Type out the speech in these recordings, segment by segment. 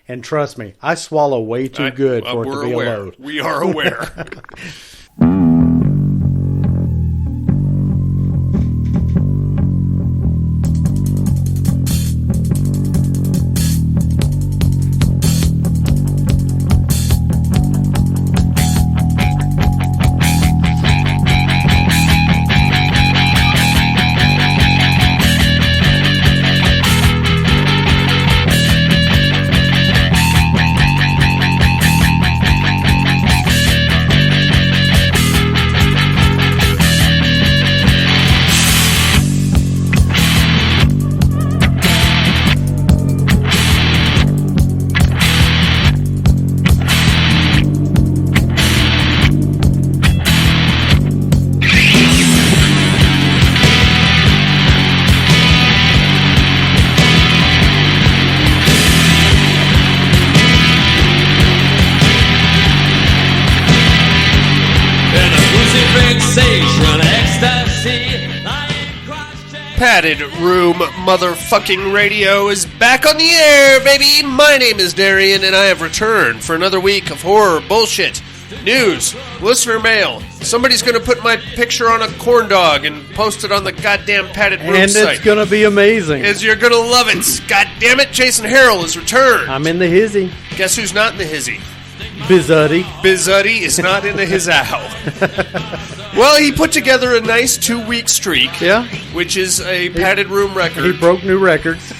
And trust me, I swallow way too good for it to be a load. We are aware. Padded Room Motherfucking Radio is back on the air, baby! My name is Darian, and I have returned for another week of horror, bullshit, news, listener mail. Somebody's going to put my picture on a corn dog and post it on the goddamn Padded Room and site. And it's going to be amazing. You're going to love it. God damn it, Jason Harrell has returned. I'm in the hizzy. Guess who's not in the hizzy? Bizuddy. Bizuddy is not in the hizow. Well, he put together a nice 2-week streak. Yeah. Which is a Padded Room record. He broke new records.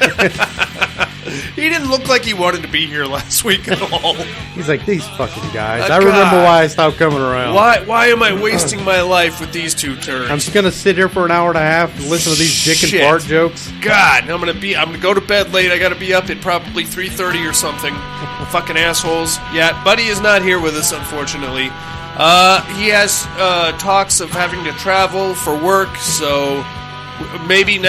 He didn't look like he wanted to be here last week at all. He's like, these fucking guys. I remember why I stopped coming around. Why am I wasting my life with these two turds? I'm just going to sit here for an hour and a half and listen to these dick and fart jokes. God, I'm gonna go to bed late. I got to be up at probably 3:30 or something. Fucking assholes. Yeah, Buddy is not here with us, unfortunately. He has talks of having to travel for work, so maybe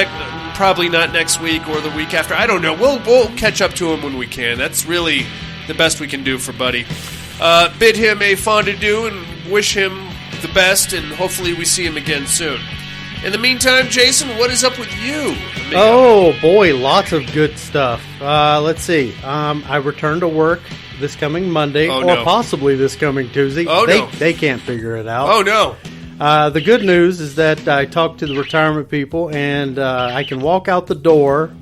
probably not next week or the week after. I don't know. We'll catch up to him when we can. That's really the best we can do for Buddy. Bid him a fond adieu and wish him the best, and hopefully we see him again soon. In the meantime, Jason, what is up with you? Oh, boy, lots of good stuff. Let's see. I return to work this coming Monday, possibly this coming Tuesday. They can't figure it out. Oh, no. The good news is that I talked to the retirement people, and I can walk out the door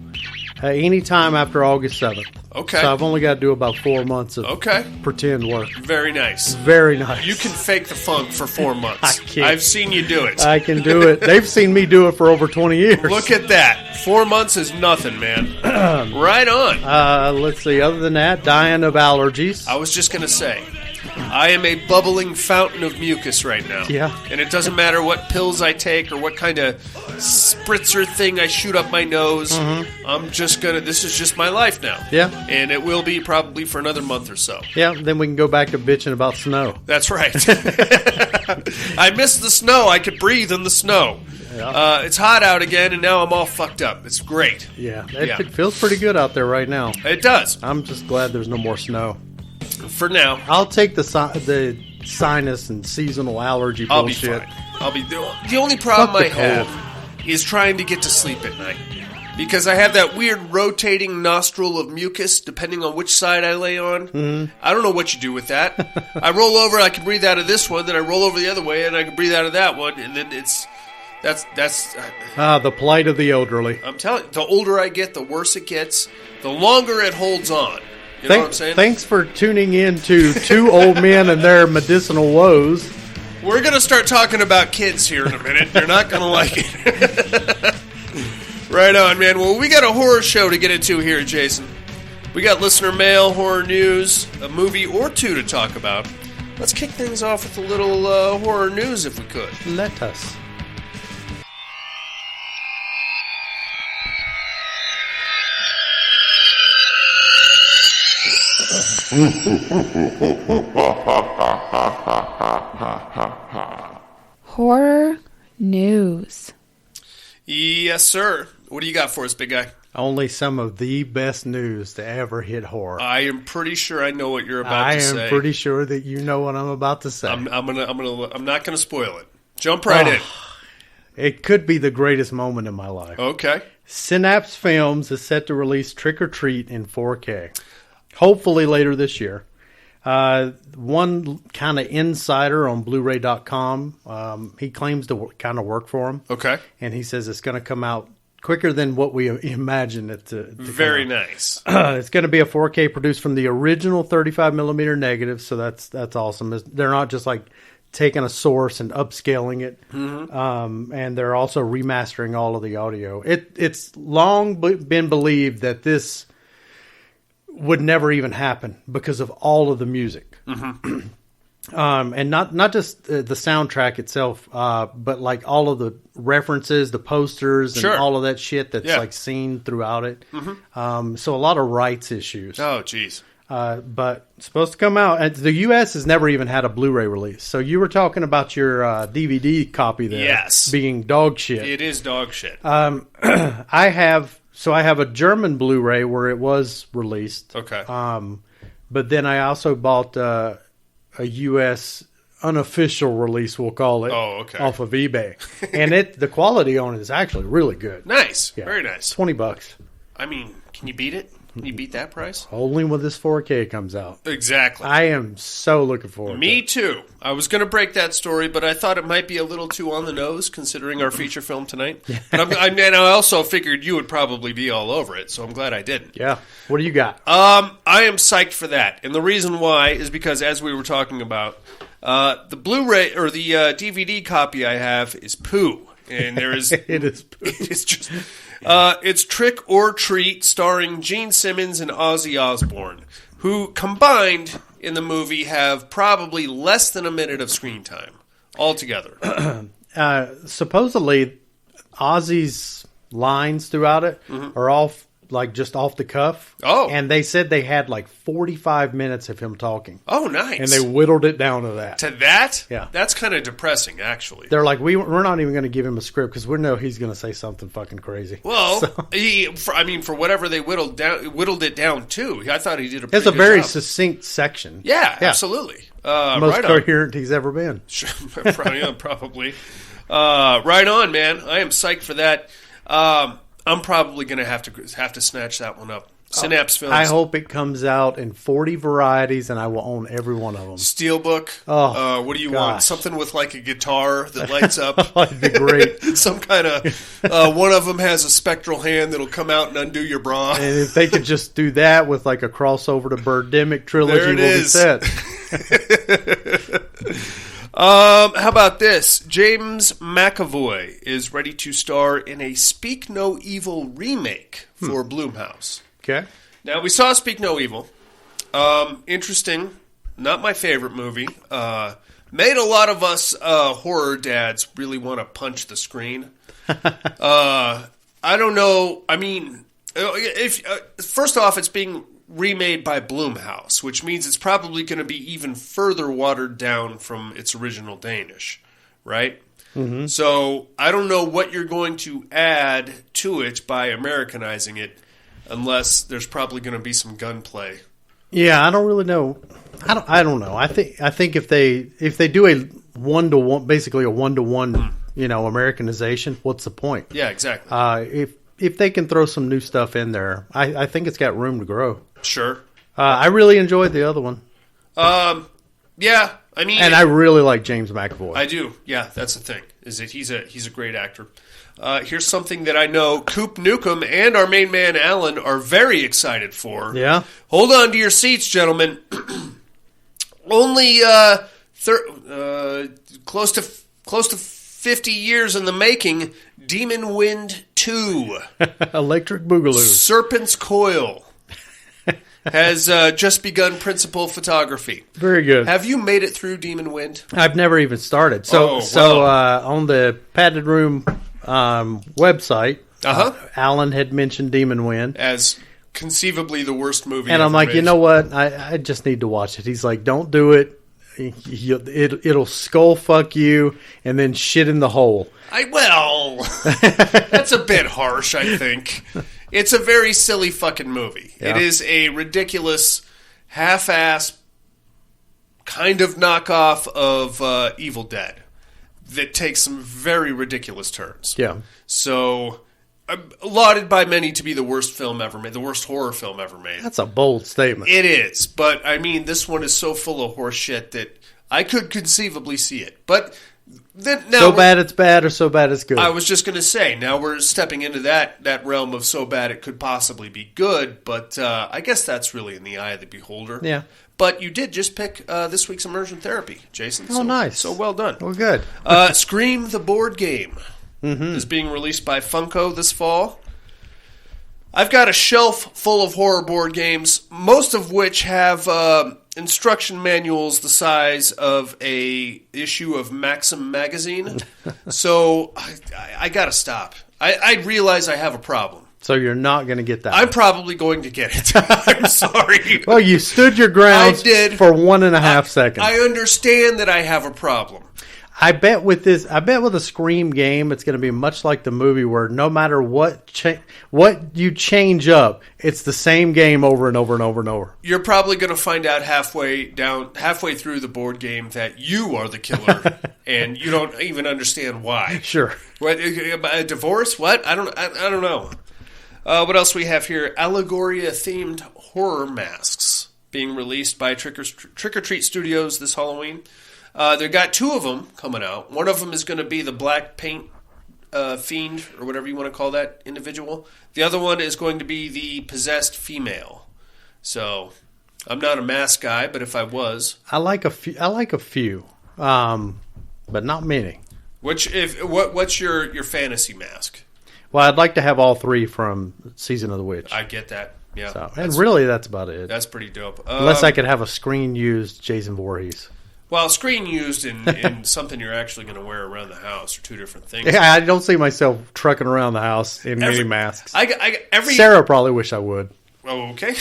anytime after August 7th. Okay. So I've only got to do about 4 months of pretend work. Very nice. Very nice. You can fake the funk for 4 months. I can't. I've seen you do it. I can do it. They've seen me do it for over 20 years. Look at that. 4 months is nothing, man. Right on. Let's see. Other than that, dying of allergies. I was just going to say, I am a bubbling fountain of mucus right now. Yeah. And it doesn't matter what pills I take or what kind of spritzer thing I shoot up my nose. Mm-hmm. I'm just going to, this is just my life now. Yeah. And it will be probably for another month or so. Yeah, then we can go back to bitching about snow. That's right. I miss the snow. I could breathe in the snow. Yeah. It's hot out again, and now I'm all fucked up. It's great. Yeah. It feels pretty good out there right now. It does. I'm just glad there's no more snow. For now. I'll take the sinus and seasonal allergy bullshit. I'll be fine. The only problem I have is trying to get to sleep at night. Because I have that weird rotating nostril of mucus depending on which side I lay on. Mm-hmm. I don't know what you do with that. I roll over, I can breathe out of this one, then I roll over the other way, and I can breathe out of that one, and then that's the plight of the elderly. I'm telling you, the older I get, the worse it gets, the longer it holds on. You know what I'm saying? Thanks for tuning in to Two Old Men and Their Medicinal Woes. We're going to start talking about kids here in a minute. You're not going to like it. Right on, man. Well, we got a horror show to get into here, Jason. We got listener mail, horror news, a movie or two to talk about. Let's kick things off with a little horror news, if we could. Let us. Horror news. Yes, sir. What do you got for us, big guy? Only some of the best news to ever hit horror. I am pretty sure I know what you're about to say. I am pretty sure that you know what I'm about to say. I'm not gonna spoil it. Jump right in. It could be the greatest moment in my life. Okay. Synapse Films is set to release Trick or Treat in 4K. Hopefully later this year. One kind of insider on Blu-ray.com, he claims to kind of work for him. Okay. And he says it's going to come out quicker than what we imagined it to Very nice. It's going to be a 4K produced from the original 35 millimeter negative, so that's awesome. They're not just like taking a source and upscaling it, and they're also remastering all of the audio. It's long been believed that this would never even happen because of all of the music. And not just the soundtrack itself, but like all of the references, the posters, and all of that shit that's like seen throughout it. So a lot of rights issues. Oh, jeez. But it's supposed to come out. The U.S. has never even had a Blu-ray release. So you were talking about your DVD copy there being dog shit. It is dog shit. I have a German Blu-ray where it was released. Okay. But then I also bought a U.S. unofficial release, we'll call it, off of eBay. And the quality on it is actually really good. Nice. Yeah. Very nice. $20. I mean, can you beat it? Can you beat that price? Only when this 4K comes out. Exactly. I am so looking forward to it. Me too. I was going to break that story, but I thought it might be a little too on the nose considering our feature film tonight. But I also figured you would probably be all over it, so I'm glad I didn't. Yeah. What do you got? I am psyched for that. And the reason why is because, as we were talking about, the Blu-ray or the DVD copy I have is poo. And there is... It is poo. It's just... it's Trick or Treat, starring Gene Simmons and Ozzy Osbourne, who combined in the movie have probably less than a minute of screen time altogether. Supposedly, Ozzy's lines throughout it are all like just off the cuff. Oh. And they said they had like 45 minutes of him talking. Oh, nice. And they whittled it down to that. To that? Yeah. That's kind of depressing, actually. They're like, we're not even going to give him a script because we know he's going to say something fucking crazy. Well, for whatever they whittled it down to, I thought he did a pretty It's a good very job. Succinct section. Yeah, absolutely. Most coherent he's ever been. Probably. Right on, man. I am psyched for that. I'm probably going to have to snatch that one up. Synapse Films. I hope it comes out in 40 varieties, and I will own every one of them. Steelbook. What do you want? Something with like a guitar that lights up. That'd be great. Some kind of... one of them has a spectral hand that'll come out and undo your bra. And if they could just do that with like a crossover to Birdemic trilogy, we'll be set. How about this? James McAvoy is ready to star in a Speak No Evil remake for Blumhouse. Okay. Now, we saw Speak No Evil. Interesting. Not my favorite movie. Made a lot of us horror dads really want to punch the screen. I don't know. I mean, first off, it's being remade by Blumhouse, which means it's probably going to be even further watered down from its original Danish, right? Mm-hmm. So I don't know what you're going to add to it by Americanizing it, unless there's probably going to be some gunplay. Yeah, I don't really know. I don't know. I think if they do a 1-to-1, basically a 1-to-1, Americanization, what's the point? Yeah, exactly. If they can throw some new stuff in there, I think it's got room to grow. Sure. I really enjoyed the other one. Yeah, I mean, and I really like James McAvoy. I do. Yeah, that's the thing. Is that he's a great actor. Here's something that I know Coop Nukem and our main man Alan are very excited for. Yeah. Hold on to your seats, gentlemen. Only close to 50 years in the making. Demon Wind 2. Electric Boogaloo. Serpent's Coil has just begun principal photography. Very good. Have you made it through Demon Wind? I've never even started. So on the Padded Room website, Alan had mentioned Demon Wind as conceivably the worst movie and ever I'm like, made. you know what? I just need to watch it. He's like, don't do it. It'll skull fuck you and then shit in the hole. That's a bit harsh, I think. It's a very silly fucking movie. Yeah. It is a ridiculous, half-ass kind of knockoff of Evil Dead that takes some very ridiculous turns. Yeah. So lauded by many to be the worst film ever made, the worst horror film ever made. That's a bold statement. It is, but I mean, this one is so full of horse shit that I could conceivably see it. But then now so bad it's bad or so bad it's good. I was just going to say, now we're stepping into that realm of so bad it could possibly be good, but I guess that's really in the eye of the beholder. Yeah. But you did just pick this week's Immersion Therapy, Jason. Oh, nice. So well done. Well, good. Scream the board game is being released by Funko this fall. I've got a shelf full of horror board games, most of which have instruction manuals the size of a issue of Maxim magazine. So I got to stop. I realize I have a problem. So you're not going to get that. I'm probably going to get it. I'm sorry. Well, you stood your ground I did. for 1.5 seconds. I understand that I have a problem. I bet with a Scream game, it's going to be much like the movie where no matter what you change up, it's the same game over and over and over and over. You're probably going to find out halfway through the board game that you are the killer, and you don't even understand why. Sure. What, a divorce? What? I don't know. What else we have here? Allegoria-themed horror masks being released by Trick or Treat Studios this Halloween. They've got 2 of them coming out. One of them is going to be the black paint fiend, or whatever you want to call that individual. The other one is going to be the possessed female. So, I'm not a mask guy, but if I was, I like a few, but not many. What's your fantasy mask? Well, I'd like to have all 3 from Season of the Witch. I get that. Yeah, So, and really, that's about it. That's pretty dope. Unless I could have a screen-used Jason Voorhees. Well, screen used in something you're actually going to wear around the house are 2 different things. Yeah, I don't see myself trucking around the house in many masks. Sarah probably wish I would. Oh, okay.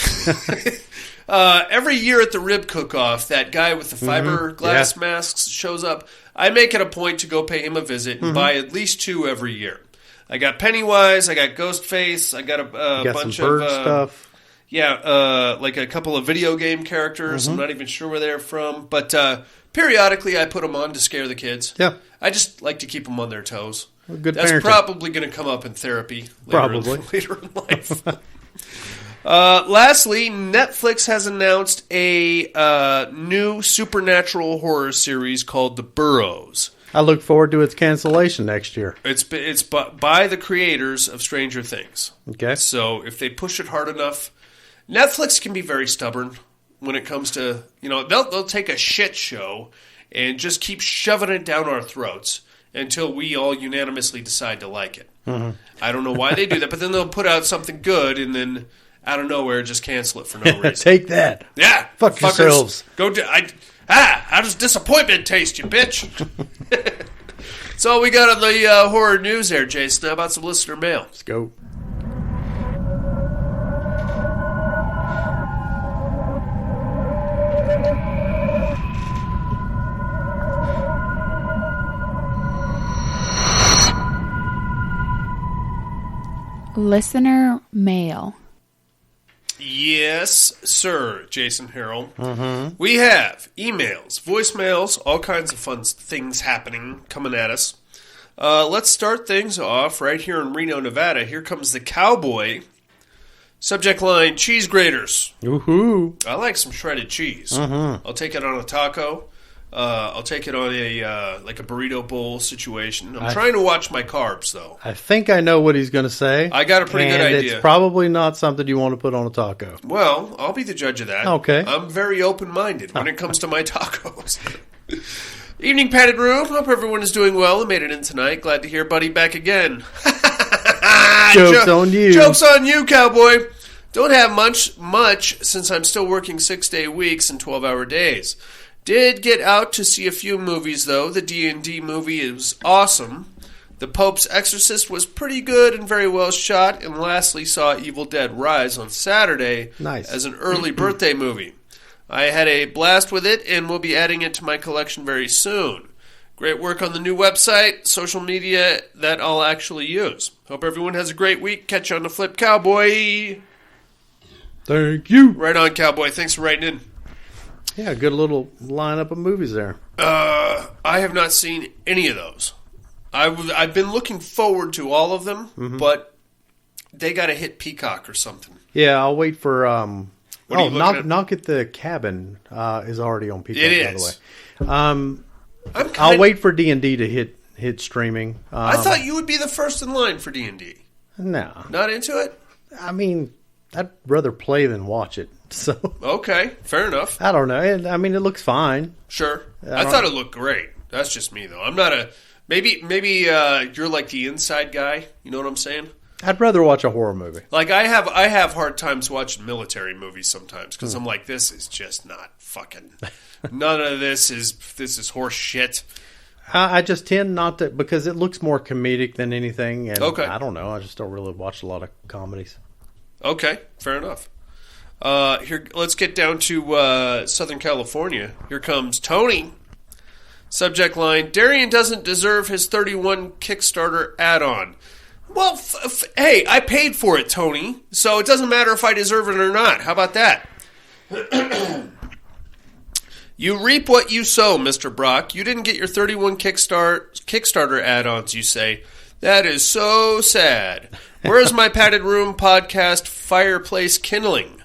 Every year at the Rib Cook-Off, that guy with the fiberglass masks shows up. I make it a point to go pay him a visit and buy at least 2 every year. I got Pennywise, I got Ghostface, I got a bunch some bird of stuff. Yeah, like a couple of video game characters. I'm not even sure where they're from, but periodically I put them on to scare the kids. Yeah. I just like to keep them on their toes. Well, good That's parenting. Probably going to come up in therapy later in life. Lastly, Netflix has announced a new supernatural horror series called The Burrows. I look forward to its cancellation next year. It's by the creators of Stranger Things. Okay. So if they push it hard enough, Netflix can be very stubborn when it comes to, they'll take a shit show and just keep shoving it down our throats until we all unanimously decide to like it. I don't know why they do that, but then they'll put out something good and then out of nowhere just cancel it for no reason. Take that. Yeah. Fuck fuckers. yourselves. How does disappointment taste, you bitch? That's all we got on the horror news there, Jason. How about some listener mail? Let's go. Listener mail. Yes, sir, Jason Harrell. We have emails, voicemails, all kinds of fun things happening coming at us. Let's start things off right here in Reno, Nevada. Here comes the cowboy. Subject line, cheese graters. Woohoo. I like some shredded cheese. I'll take it on a taco. I'll take it on a like a burrito bowl situation. I'm trying to watch my carbs, though. I think I know what he's going to say. I got a pretty good idea. It's probably not something you want to put on a taco. Well, I'll be the judge of that. Okay. I'm very open-minded when it comes to my tacos. Evening, padded room. Hope everyone is doing well and made it in tonight. Glad to hear Buddy back again. Joke's on you. Joke's on you, cowboy. Don't have much since I'm still working 6-day weeks and 12-hour days. Did get out to see a few movies, though. The D&D movie is awesome. The Pope's Exorcist was pretty good and very well shot. And lastly, saw Evil Dead Rise on Saturday as an early birthday movie. I had a blast with it and will be adding it to my collection very soon. Great work on the new website, social media that I'll actually use. Hope everyone has a great week. Catch you on the flip, cowboy. Thank you. Right on, cowboy. Thanks for writing in. Yeah, good little lineup of movies there. I have not seen any of those. I've been looking forward to all of them, but they got to hit Peacock or something. Yeah, I'll wait for. What are you looking at? Knock at the Cabin is already on Peacock. It is. By the way, I'll wait for D&D to hit streaming. I thought you would be the first in line for D&D. No, Not into it? I mean, I'd rather play than watch it. So Okay, fair enough. I don't know. I mean, it looks fine. Sure. I thought it looked great. That's just me, though. I'm not a... Maybe you're like the inside guy. You know what I'm saying? I'd rather watch a horror movie. Like, I have hard times watching military movies sometimes because I'm like, this is just not fucking... None of this is horse shit. I just tend not to, because it looks more comedic than anything. And Okay. I don't know. I just don't really watch a lot of comedies. Okay, fair enough. Here, let's get down to Southern California. Here comes Tony. Subject line: Darian doesn't deserve his 31 Kickstarter add-on. Well, hey, I paid for it, Tony, so it doesn't matter if I deserve it or not. How about that? You reap what you sow, Mr. Brock. You didn't get your 31 Kickstarter add-ons, you say. That is so sad. Where is my padded room podcast fireplace kindling?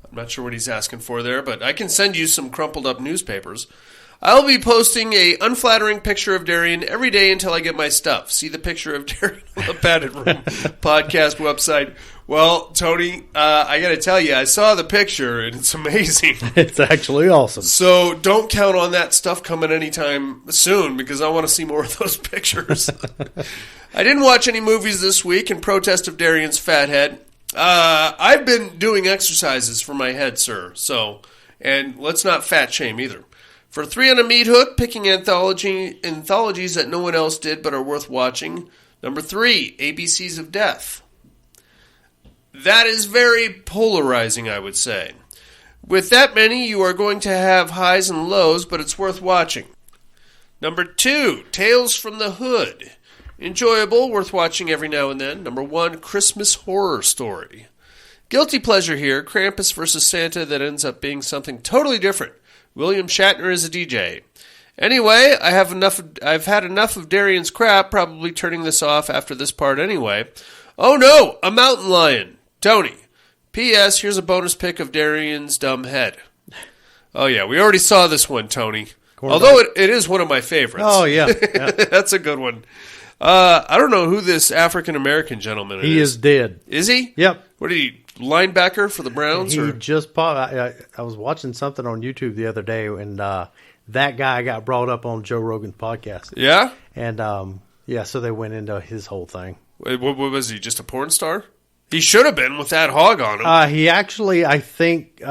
I'm not sure what he's asking for there, but I can send you some crumpled up newspapers. I'll be posting a unflattering picture of Darian every day until I get my stuff. See the picture of Darian on the padded room podcast website. Well, Tony, I got to tell you, I saw the picture and it's amazing. It's actually awesome. So don't count on that stuff coming anytime soon because I want to see more of those pictures. I didn't watch any movies this week in protest of Darian's fat head. I've been doing exercises for my head, sir. So, and let's not fat shame either. For 3 on a meat hook, picking anthologies that no one else did but are worth watching. Number 3, ABCs of Death. That is very polarizing, I would say. With that many, you are going to have highs and lows, but it's worth watching. Number 2, Tales from the Hood. Enjoyable, worth watching every now and then. Number 1, Christmas Horror Story. Guilty pleasure here, Krampus vs. Santa that ends up being something totally different. William Shatner is a DJ. Anyway, I've had enough of Darian's crap, probably turning this off after this part anyway. Oh no, a mountain lion. Tony. P.S. Here's a bonus pic of Darian's dumb head. Oh yeah, we already saw this one, Tony. Although it is one of my favorites. Oh yeah. That's a good one. I don't know who this African-American gentleman is. He is dead. Is he? Yep. What did he, linebacker for the Browns? He just popped. I was watching something on YouTube the other day, and that guy got brought up on Joe Rogan's podcast. Yeah? And, so they went into his whole thing. Wait, what was he, just a porn star? He should have been with that hog on him. He actually, I think,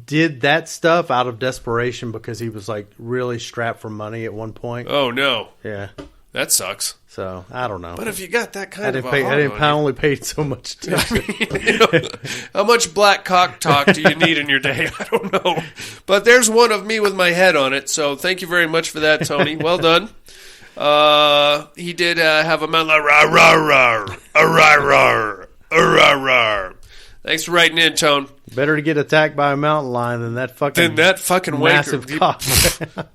did that stuff out of desperation because he was, like, really strapped for money at one point. Oh, no. Yeah. That sucks. So, I don't know. But if you got that kind of a hog I only paid so much attention. How much black cock talk do you need in your day? I don't know. But there's one of me with my head on it, so thank you very much for that, Tony. Well done. He did have a mountain like, Thanks for writing in, Tone. Better to get attacked by a mountain lion than that fucking massive cock.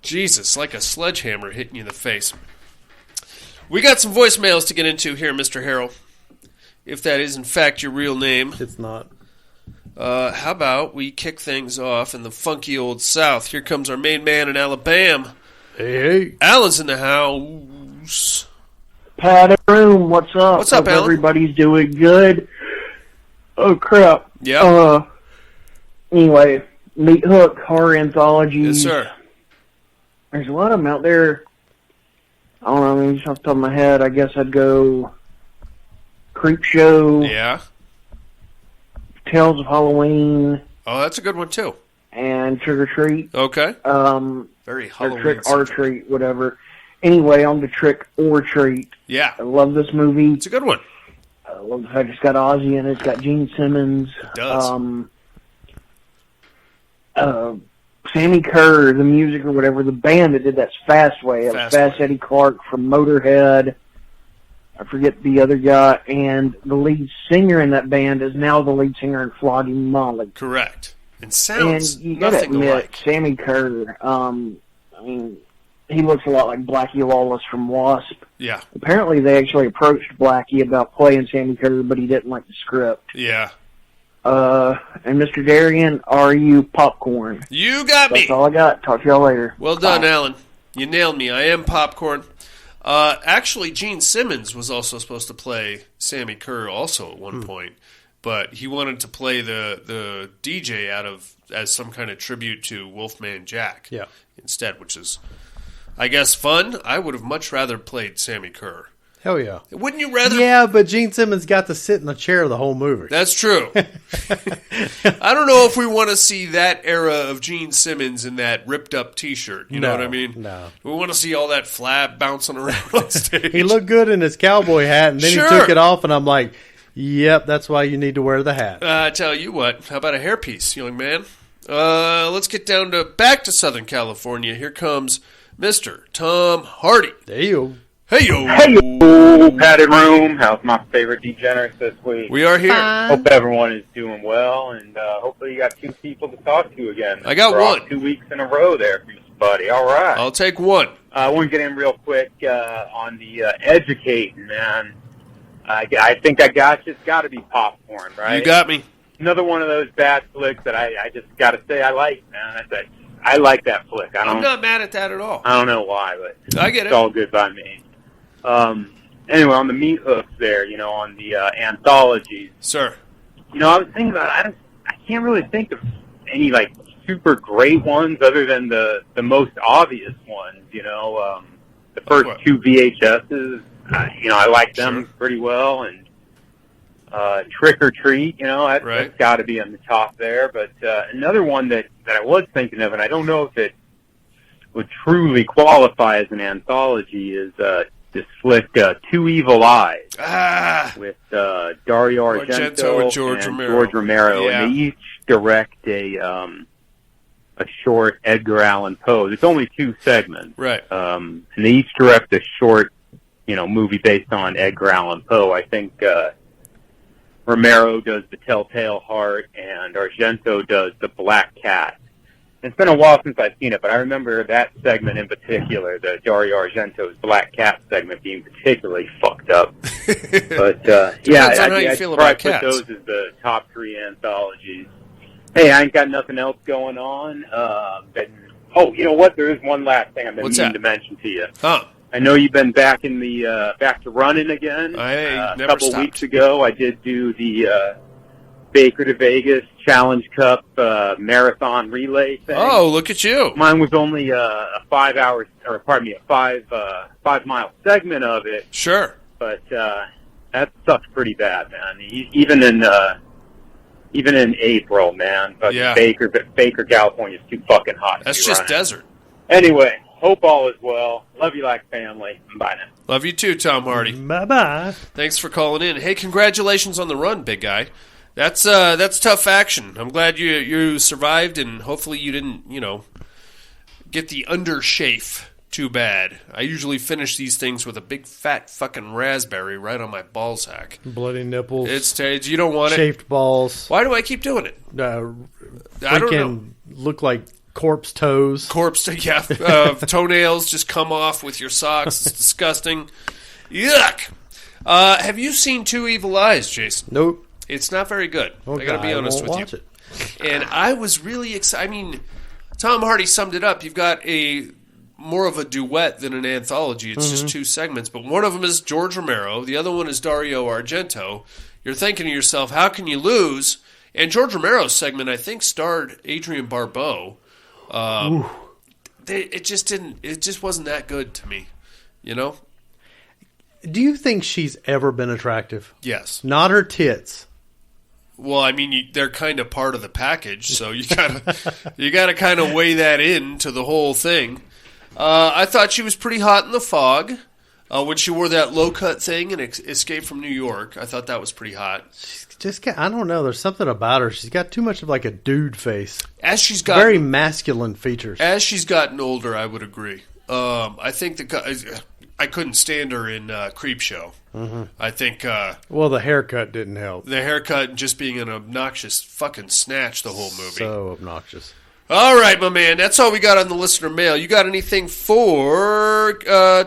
Jesus, like a sledgehammer hitting you in the face. We got some voicemails to get into here, Mr. Harrell. If that is, in fact, your real name. It's not. How about we kick things off in the funky old South? Here comes our main man in Alabama. Hey. Alan's in the house. Pat Room, what's up? What's up, Hope Alan? everybody's doing good. Oh, crap. Yeah. Anyway, Meat Hook, horror anthologies. Yes, sir. There's a lot of them out there. I don't know, I mean, just off the top of my head, I guess I'd go Creep Show, Yeah. Tales of Halloween, Oh, that's a good one, too. and Trick or Treat. Okay. Very Or Halloween. Trick or Treat, whatever. Anyway, on to Trick or Treat. Yeah. I love this movie. It's a good one. I love the fact it's got Ozzy in it. It's got Gene Simmons. It does. Sammy Kerr, the music or whatever, the band that did that's Fastway. It was Fast Eddie Clark from Motorhead. I forget the other guy. And the lead singer in that band is now the lead singer in Flogging Molly. Correct. And sounds And you gotta nothing admit, alike. Sammy Kerr, I mean, he looks a lot like Blackie Lawless from Wasp. Yeah. Apparently, they actually approached Blackie about playing Sammy Kerr, but he didn't like the script. Yeah. And Mr. Darian, are you popcorn? You got me. That's all I got. Talk to y'all later. Well done, Alan. You nailed me. I am popcorn. Actually, Gene Simmons was also supposed to play Sammy Kerr also at one point, but he wanted to play the DJ as some kind of tribute to Wolfman Jack instead, which is, I guess, fun. I would have much rather played Sammy Kerr. Hell yeah. Wouldn't you rather? Yeah, but Gene Simmons got to sit in the chair the whole movie. That's true. I don't know if we want to see that era of Gene Simmons in that ripped up T-shirt. You know what I mean? No. We want to see all that flab bouncing around on stage. He looked good in his cowboy hat, and then he took it off, and I'm like, yep, that's why you need to wear the hat. I tell you what, how about a hairpiece, young man? Let's get back to Southern California. Here comes Mr. Tom Hardy. There you go. Hey yo, padded room. How's my favorite degenerates this week? We are here. Hope everyone is doing well, and hopefully you got 2 people to talk to again. I got one. 2 weeks in a row there from this buddy. All right. I'll take one. I want to get in real quick on the educating, man. I think I got you. It's got to be popcorn, right? You got me. Another one of those bad flicks that I just got to say I like, man. I like that flick. I'm not mad at that at all. I don't know why, but I get it. It's all good by me. Anyway, on the meat hooks there, on the anthologies. Sir. I was thinking about I can't really think of any, like, super great ones other than the most obvious ones, the first 2 VHSs, I like them pretty well, and Trick or Treat, that's got to be on the top there. But another one that I was thinking of, and I don't know if it would truly qualify as an anthology, is this flick, Two Evil Eyes, with Dario Argento and George Romero, and they each direct a short Edgar Allan Poe. It's only 2 segments, right? And they each direct a short, movie based on Edgar Allan Poe. I think Romero does The Telltale Heart, and Argento does The Black Cat. It's been a while since I've seen it, but I remember that segment in particular, the Dario Argento's Black Cat segment, being particularly fucked up. But, I'd probably put those as the top 3 anthologies. Hey, I ain't got nothing else going on. You know what? There is one last thing I've been meaning to mention to you. Huh. I know you've been back in the back to running again. I never a couple stopped. Weeks ago, I did do the Baker to Vegas Challenge Cup marathon relay thing. Oh, look at you! Mine was only a 5 5-mile segment of it. Sure, but that sucks pretty bad, man. Even in April, man. But Baker, California is too fucking hot. That's just desert. Anyway, hope all is well. Love you like family. Bye now. Love you too, Tom Hardy. Bye-bye. Thanks for calling in. Hey, congratulations on the run, big guy. That's tough action. I'm glad you survived, and hopefully you didn't, get the underchafe too bad. I usually finish these things with a big fat fucking raspberry right on my ball sack. Bloody nipples. You don't want chafed balls. Why do I keep doing it? I don't know. Look like corpse toes. Toenails just come off with your socks. It's disgusting. Yuck. Have you seen Two Evil Eyes, Jason? Nope. It's not very good. I got to be honest with you. And I was really excited. I mean, Tom Hardy summed it up. You've got more of a duet than an anthology. It's just 2 segments. But one of them is George Romero. The other one is Dario Argento. You're thinking to yourself, how can you lose? And George Romero's segment, I think, starred Adrienne Barbeau. It just wasn't that good to me, Do you think she's ever been attractive? Yes. Not her tits. Well, I mean, they're kind of part of the package, so you gotta kind of weigh that into the whole thing. I thought she was pretty hot in The Fog when she wore that low cut thing and Escape from New York. I thought that was pretty hot. She's just I don't know. There's something about her. She's got too much of like a dude face. Very masculine features. As she's gotten older, I would agree. I think I couldn't stand her in Creepshow. Mm-hmm. I think... the haircut didn't help. The haircut and just being an obnoxious fucking snatch the whole movie. So obnoxious. All right, my man. That's all we got on the listener mail. You got anything for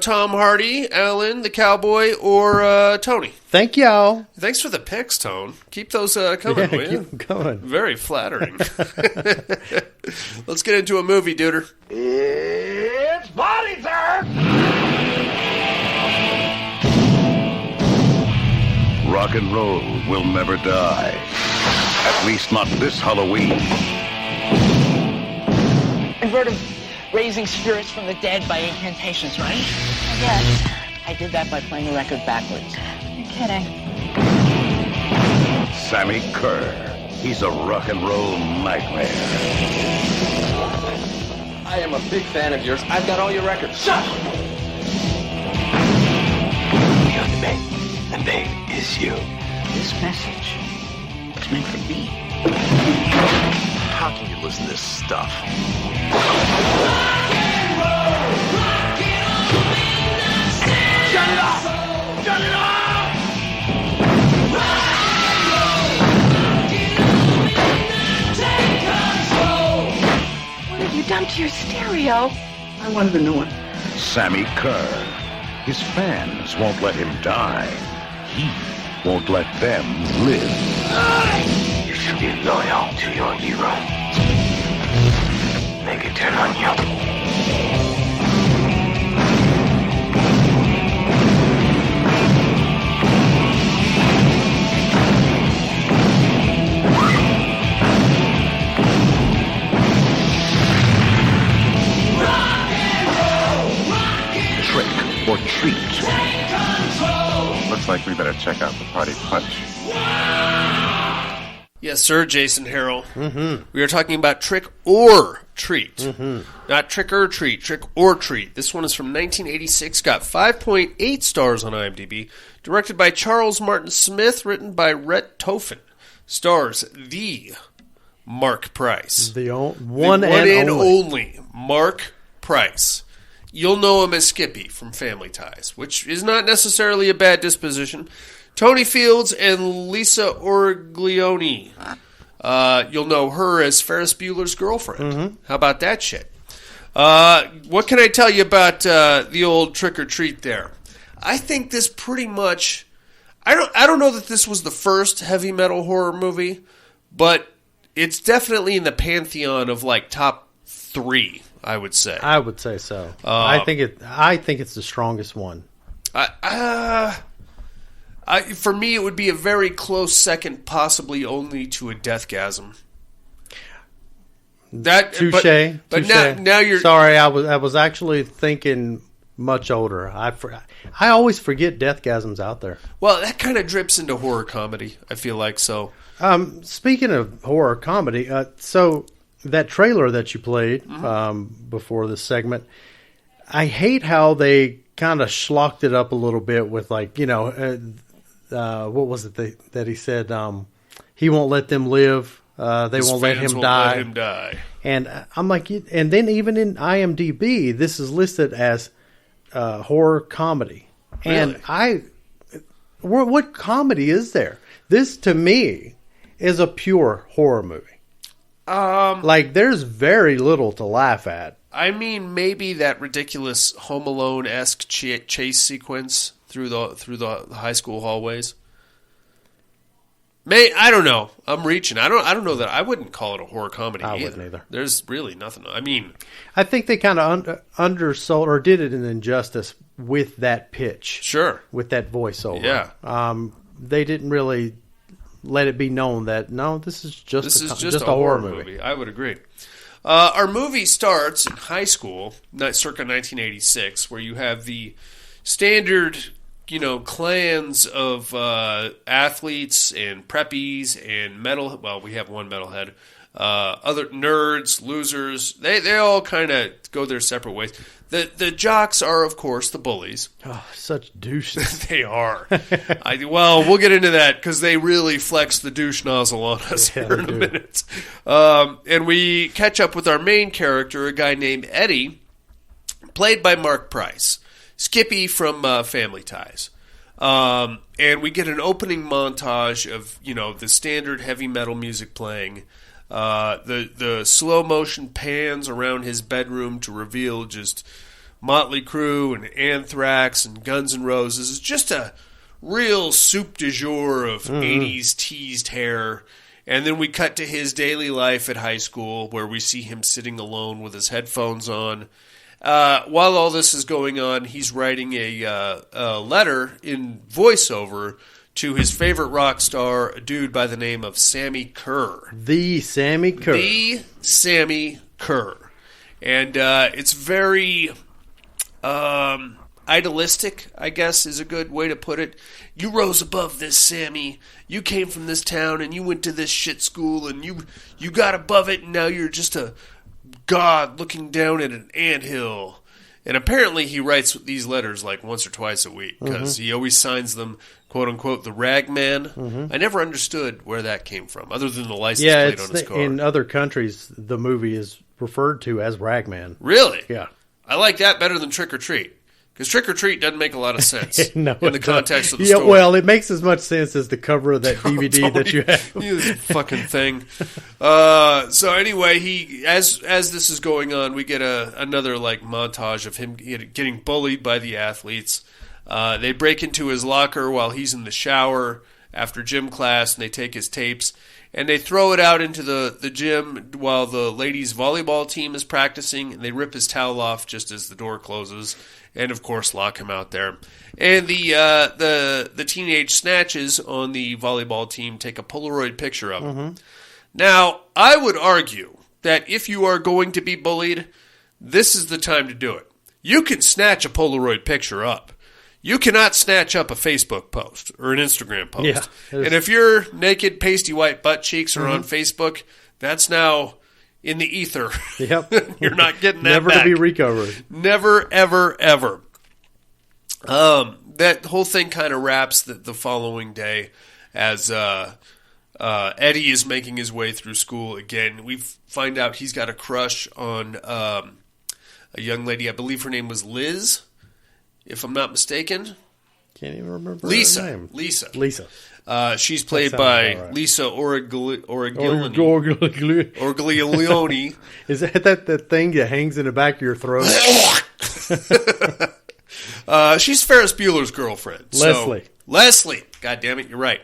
Tom Hardy, Alan, the Cowboy, or Tony? Thank y'all. Thanks for the picks, Tone. Keep those coming, will you? Keep them going. Very flattering. Let's get into a movie, Duder. It's party time! Rock and roll will never die. At least not this Halloween. I've heard of raising spirits from the dead by incantations, right? Yes. I did that by playing the record backwards. You're kidding. Sammy Kerr. He's a rock and roll nightmare. I am a big fan of yours. I've got all your records. Shut up! You're the bait. The bait is you. This message was meant for me. How can you listen to this stuff? Shut it off! Shut it off! What have you done to your stereo? I wanted a new one. Sammy Kerr. His fans won't let him die. He won't let them live. You should be loyal to your hero. Make it turn on you. Trick or treat. Looks like we better check out the party punch. Yes, sir, Jason Harrell. Mm-hmm. We are talking about Trick or Treat. Mm-hmm. Not Trick or Treat, Trick or Treat. This one is from 1986, got 5.8 stars on IMDb. Directed by Charles Martin Smith, written by Rhett Tofin. Stars the Mark Price. The one and and only Mark Price. You'll know him as Skippy from Family Ties, which is not necessarily a bad disposition. Tony Fields and Lisa Orglione. You'll know her as Ferris Bueller's girlfriend. Mm-hmm. How about that shit? What can I tell you about the old Trick or Treat there? I think this pretty much... I don't know that this was the first heavy metal horror movie, but it's definitely in the pantheon of like top 3, I would say. I would say so. I think it's the strongest one. For me, it would be a very close second, possibly only to a Deathgasm. Touche. But now you're sorry. I was actually thinking much older. I always forget Deathgasm's out there. Well, that kind of drips into horror comedy. I feel like so. Speaking of horror comedy, so that trailer that you played before this segment, I hate how they kind of schlocked it up a little bit with like what was it that he said? He won't let them live. They won't let him die. And I'm like, and then even in IMDb, this is listed as horror comedy. Really? And what comedy is there? This to me is a pure horror movie. Like there's very little to laugh at. I mean, maybe that ridiculous Home Alone-esque chase sequence through the high school hallways. I don't know. I'm reaching. I don't know that I wouldn't call it a horror comedy. I wouldn't either. There's really nothing. I mean, I think they kind of undersold or did it an injustice with that pitch. Sure. With that voiceover. Yeah. They didn't really let it be known that this is just a horror movie. I would agree. Our movie starts in high school, circa 1986, where you have the standard, clans of athletes and preppies and metal. Well, we have one metalhead. Other nerds, losers. They all kind of go their separate ways. The jocks are, of course, the bullies. Oh, such douches. They are. We'll get into that because they really flex the douche nozzle on us here in a minute. And we catch up with our main character, a guy named Eddie, played by Mark Price. Skippy from Family Ties. And we get an opening montage of, the standard heavy metal music playing. The slow motion pans around his bedroom to reveal just Motley Crue and Anthrax and Guns N' Roses. It's just a real soup du jour of 80s teased hair. And then we cut to his daily life at high school, where we see him sitting alone with his headphones on. While all this is going on, he's writing a letter in voiceover to his favorite rock star, a dude by the name of Sammy Kerr. The Sammy Kerr. The Sammy Kerr. And it's very idealistic, I guess, is a good way to put it. You rose above this, Sammy. You came from this town, and you went to this shit school, and you got above it, and now you're just a god looking down at an anthill. And apparently he writes these letters like once or twice a week, because he always signs them, quote-unquote, the Ragman. I never understood where that came from, other than the license plate on his car. In other countries, the movie is referred to as Ragman. Really? Yeah. I like that better than Trick or Treat. Because Trick or Treat doesn't make a lot of sense no, in the context of the story. Well, it makes as much sense as the cover of that DVD that you have. This fucking thing. So anyway, as this is going on, we get another like montage of him getting bullied by the athletes. They break into his locker while he's in the shower after gym class, and they take his tapes. And they throw it out into the gym while the ladies' volleyball team is practicing, and they rip his towel off just as the door closes, and of course lock him out there. And the teenage snatches on the volleyball team take a Polaroid picture of him. Now, I would argue that if you are going to be bullied, this is the time to do it. You can snatch a Polaroid picture up. You cannot snatch up a Facebook post or an Instagram post. Yeah, and if your naked, pasty white butt cheeks are on Facebook, that's now in the ether. Yep. You're not getting that Never back. to be recovered. Never, ever, ever. That whole thing kind of wraps the following day as Eddie is making his way through school again. We find out he's got a crush on a young lady. I believe her name was Liz, if I'm not mistaken. Can't even remember Lisa. her name. Lisa. She's played by right. Lisa Origlione. Is that the thing that hangs in the back of your throat? She's Ferris Bueller's girlfriend. Leslie. God damn it, you're right.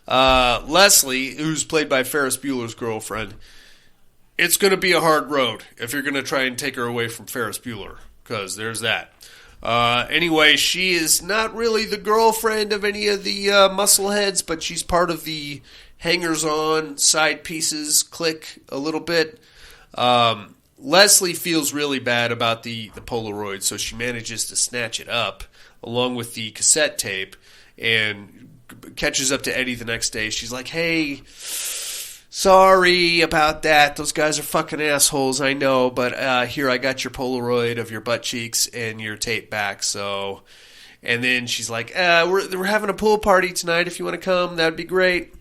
Leslie, who's played by Ferris Bueller's girlfriend. It's going to be a hard road if you're going to try and take her away from Ferris Bueller, because there's that. Anyway, she is not really the girlfriend of any of the muscleheads, but she's part of the hangers-on side pieces clique a little bit. Leslie feels really bad about the Polaroid, so she manages to snatch it up along with the cassette tape and catches up to Eddie the next day. She's like, hey, sorry about that. Those guys are fucking assholes, I know, but here, I got your Polaroid of your butt cheeks and your tape back, so... And then she's like, we're having a pool party tonight. If you want to come, that'd be great.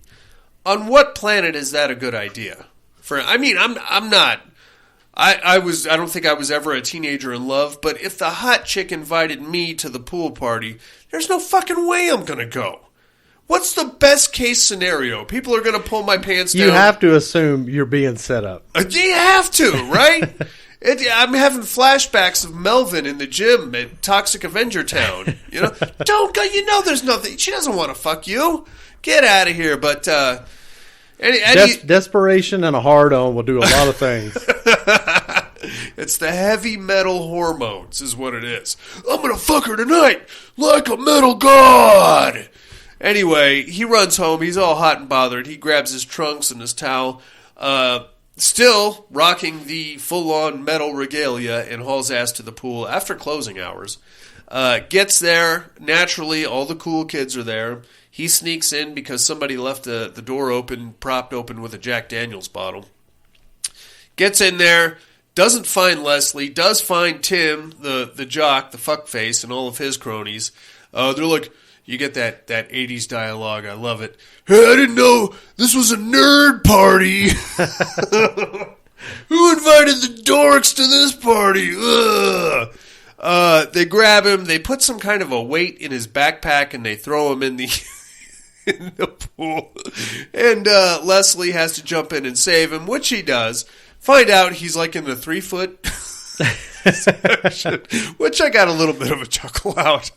On what planet is that a good idea? I'm not... I don't think I was ever a teenager in love, but if the hot chick invited me to the pool party, there's no fucking way I'm going to go. What's the best case scenario? People are going to pull my pants down. You have to assume you're being set up. You have to, right? I'm having flashbacks of Melvin in the gym at Toxic Avenger Town. You know, don't go. You know, there's nothing. She doesn't want to fuck you. Get out of here. But Eddie, desperation and a hard-on will do a lot of things. It's the heavy metal hormones, is what it is. I'm gonna fuck her tonight like a metal god. Anyway, he runs home. He's all hot and bothered. He grabs his trunks and his towel, still rocking the full-on metal regalia, and hauls ass to the pool after closing hours. Gets there. Naturally, all the cool kids are there. He sneaks in because somebody left the door open, propped open with a Jack Daniels bottle. Gets in there. Doesn't find Leslie. Does find Tim, the jock, the fuckface, and all of his cronies. They're like... You get that 80s dialogue. I love it. Hey, I didn't know this was a nerd party. Who invited the dorks to this party? They grab him. They put some kind of a weight in his backpack, and they throw him in the in the pool. And Leslie has to jump in and save him, which he does. Find out he's like in the 3-foot section, which I got a little bit of a chuckle out.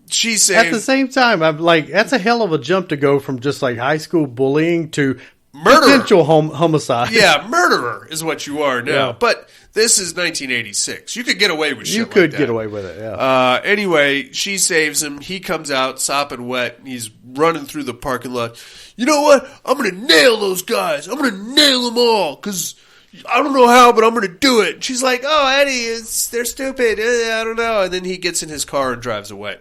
She saves. At the same time, I'm like, that's a hell of a jump to go from just like high school bullying to murderer. Potential homicide. Yeah, murderer is what you are now. Yeah. But this is 1986. You could get away with shit You like could that. get away with it, yeah. Anyway, she saves him. He comes out sopping wet. He's running through the parking lot. You know what? I'm going to nail those guys. I'm going to nail them all because I don't know how, but I'm going to do it. And she's like, oh, Eddie, they're stupid. I don't know. And then he gets in his car and drives away.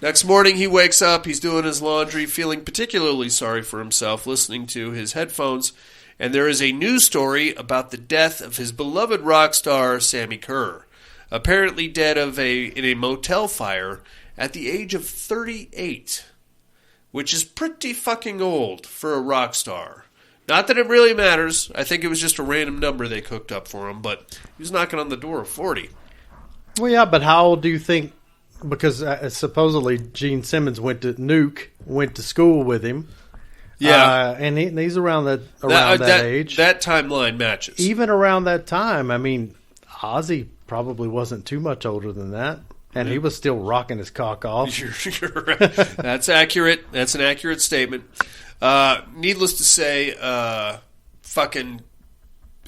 Next morning, he wakes up. He's doing his laundry, feeling particularly sorry for himself, listening to his headphones. And there is a news story about the death of his beloved rock star, Sammy Kerr, apparently dead in a motel fire at the age of 38, which is pretty fucking old for a rock star. Not that it really matters. I think it was just a random number they cooked up for him, but he was knocking on the door of 40. Well, yeah, but how old do you think? Because supposedly Gene Simmons went to school with him. Yeah, and he's around that age. That timeline matches. Even around that time, I mean, Ozzy probably wasn't too much older than that, and he was still rocking his cock off. You're right. That's accurate. That's an accurate statement. Needless to say, fucking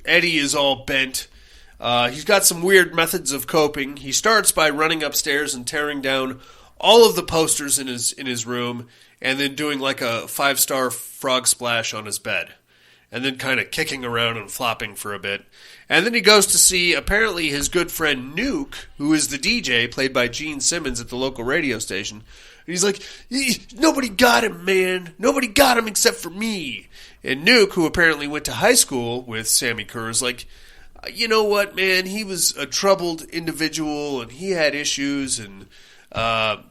Eddie is all bent. He's got some weird methods of coping. He starts by running upstairs and tearing down all of the posters in his room, and then doing like a 5-star frog splash on his bed, and then kind of kicking around and flopping for a bit. And then he goes to see, apparently, his good friend Nuke, who is the DJ, played by Gene Simmons at the local radio station. And he's like, nobody got him, man. Nobody got him except for me. And Nuke, who apparently went to high school with Sammy Kerr, is like, you know what, man? He was a troubled individual, and he had issues, and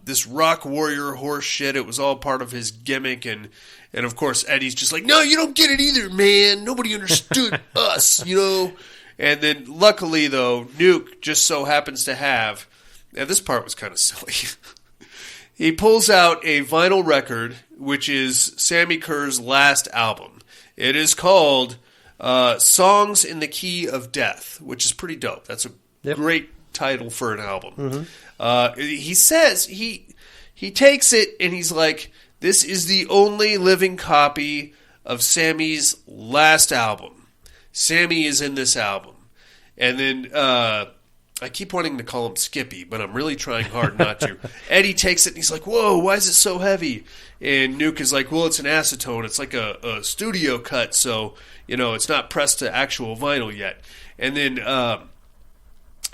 this rock warrior horse shit, it was all part of his gimmick, and of course Eddie's just like, no, you don't get it either, man. Nobody understood us, you know. And then luckily, though, Nuke just so happens to have, and this part was kind of silly, he pulls out a vinyl record, which is Sammy Kerr's last album. It is called Songs in the Key of Death, which is pretty dope. That's a great title for an album. Mm-hmm. He says he takes it and he's like, this is the only living copy of Sammy's last album. Sammy is in this album. And then I keep wanting to call him Skippy, but I'm really trying hard not to. Eddie takes it and he's like, whoa, why is it so heavy? And Nuke is like, well, it's an acetone. It's like a studio cut, so, you know, it's not pressed to actual vinyl yet. And then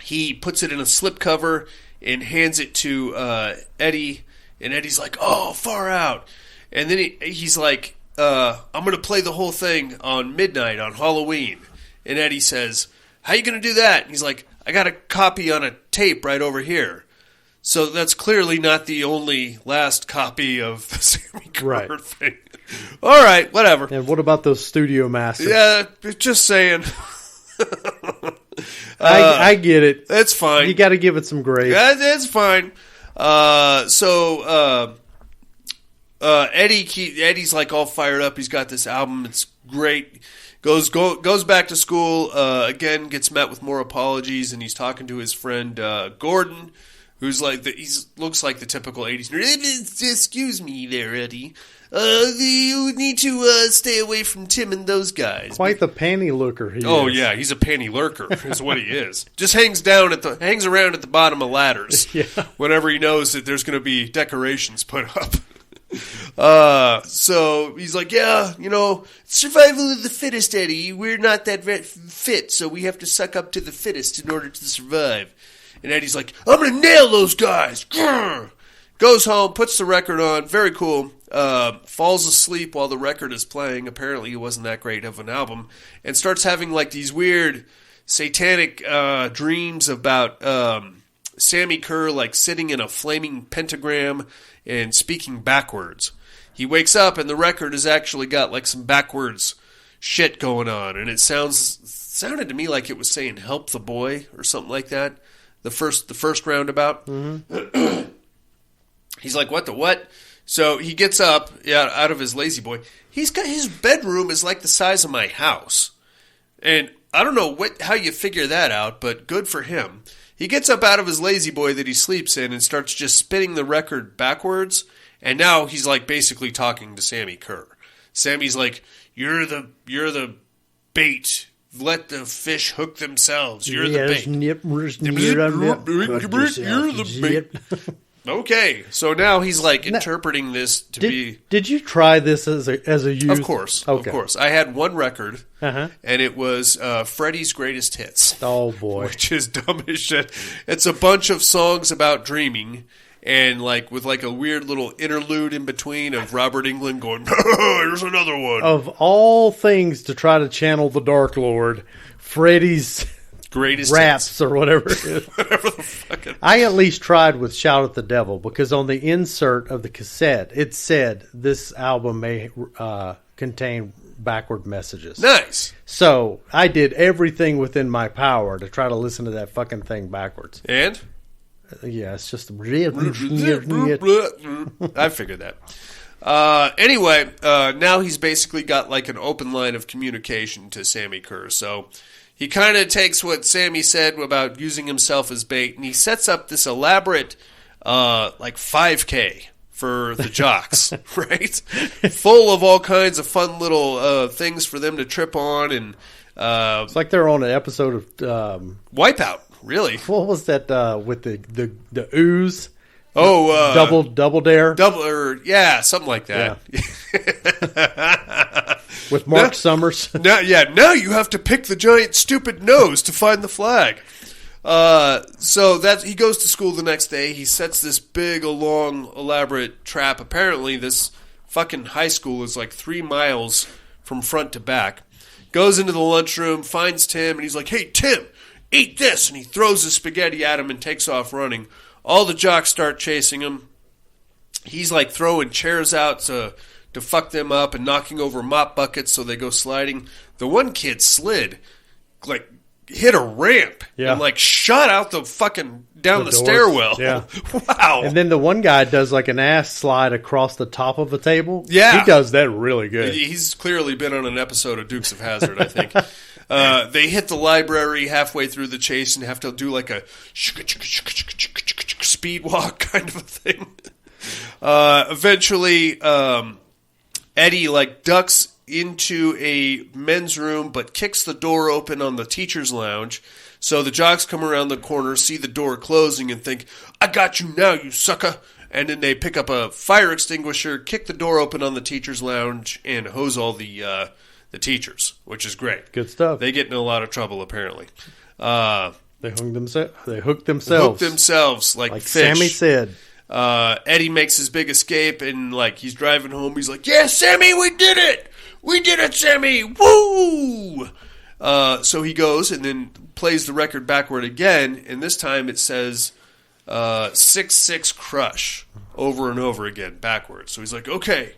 he puts it in a slipcover and hands it to Eddie, and Eddie's like, oh, far out. And then he's like, I'm going to play the whole thing on midnight on Halloween. And Eddie says, how you going to do that? And he's like, I got a copy on a tape right over here. So that's clearly not the only last copy of the Sammy Kerr thing. All right, whatever. And what about those studio masters? Yeah, just saying. I get it. That's fine. You got to give it some grace. That's fine. Eddie's like all fired up. He's got this album. It's great. Goes back to school. Again, gets met with more apologies, and he's talking to his friend Gordon, who's like looks like the typical 80s nerd. Excuse me there, Eddie. You need to stay away from Tim and those guys. Quite the panty lurker he is. Oh yeah, he's a panty lurker is what he is. Just hangs around at the bottom of ladders whenever he knows that there's going to be decorations put up. So he's like, yeah, you know, survival of the fittest, Eddie. We're not that fit, so we have to suck up to the fittest in order to survive. And Eddie's like, I'm going to nail those guys. Grr! Goes home, puts the record on, very cool. Falls asleep while the record is playing. Apparently it wasn't that great of an album. And starts having like these weird satanic dreams about Sammy Kerr like sitting in a flaming pentagram and speaking backwards. He wakes up and the record has actually got like some backwards shit going on. And it sounded to me like it was saying help the boy or something like that. The first roundabout. Mm-hmm. He's like, what the what? So he gets up out of his lazy boy. He's got his bedroom is like the size of my house. And I don't know how you figure that out, but good for him. He gets up out of his lazy boy that he sleeps in and starts just spinning the record backwards. And now he's like basically talking to Sammy Kerr. Sammy's like, you're the bait. Let the fish hook themselves. You're the bait. You're the bait. Okay, so now he's like interpreting this to be. Did you try this as a youth? Of course, okay. Of course. I had one record, and it was Freddie's Greatest Hits. Oh boy, which is dumb as shit. It's a bunch of songs about dreaming, and like with like a weird little interlude in between of Robert Englund going, "Here's another one." Of all things to try to channel the Dark Lord, Freddie's Greatest raps hits. Or whatever it is. Whatever the fucking. I at least tried with Shout at the Devil because on the insert of the cassette it said this album may contain backward messages. Nice. So I did everything within my power to try to listen to that fucking thing backwards. And? Yeah, it's just. I figured that. Anyway, now he's basically got like an open line of communication to Sammy Kerr. So he kind of takes what Sammy said about using himself as bait, and he sets up this elaborate, like 5K for the jocks, right? Full of all kinds of fun little things for them to trip on, and it's like they're on an episode of Wipeout. Really? What was that with the ooze? Oh, double dare, something like that. Yeah. With Mark Summers. Now you have to pick the giant stupid nose to find the flag. So that he goes to school the next day. He sets this big, long, elaborate trap. Apparently, this fucking high school is like 3 miles from front to back. Goes into the lunchroom, finds Tim, and he's like, "Hey, Tim, eat this!" And he throws the spaghetti at him and takes off running. All the jocks start chasing him. He's like throwing chairs out to fuck them up and knocking over mop buckets so they go sliding. The one kid slid, like hit a ramp and like shot out the fucking down the stairwell. Yeah. Wow. And then the one guy does like an ass slide across the top of a table. Yeah. He does that really good. He's clearly been on an episode of Dukes of Hazzard, I think. They hit the library halfway through the chase and have to do like a speed walk kind of a thing. Eventually, Eddie like ducks into a men's room but kicks the door open on the teacher's lounge. So the jocks come around the corner, see the door closing, and think, "I got you now, you sucker." And then they pick up a fire extinguisher, kick the door open on the teacher's lounge, and hose all the teachers, which is great. Good stuff. They get in a lot of trouble, apparently. They hooked themselves. Hooked themselves like fish. Sammy said. Eddie makes his big escape, and like he's driving home. He's like, "Yeah, Sammy, we did it! We did it, Sammy! Woo!" So he goes and then plays the record backward again, and this time it says 6-6 Crush over and over again backwards. So he's like, okay.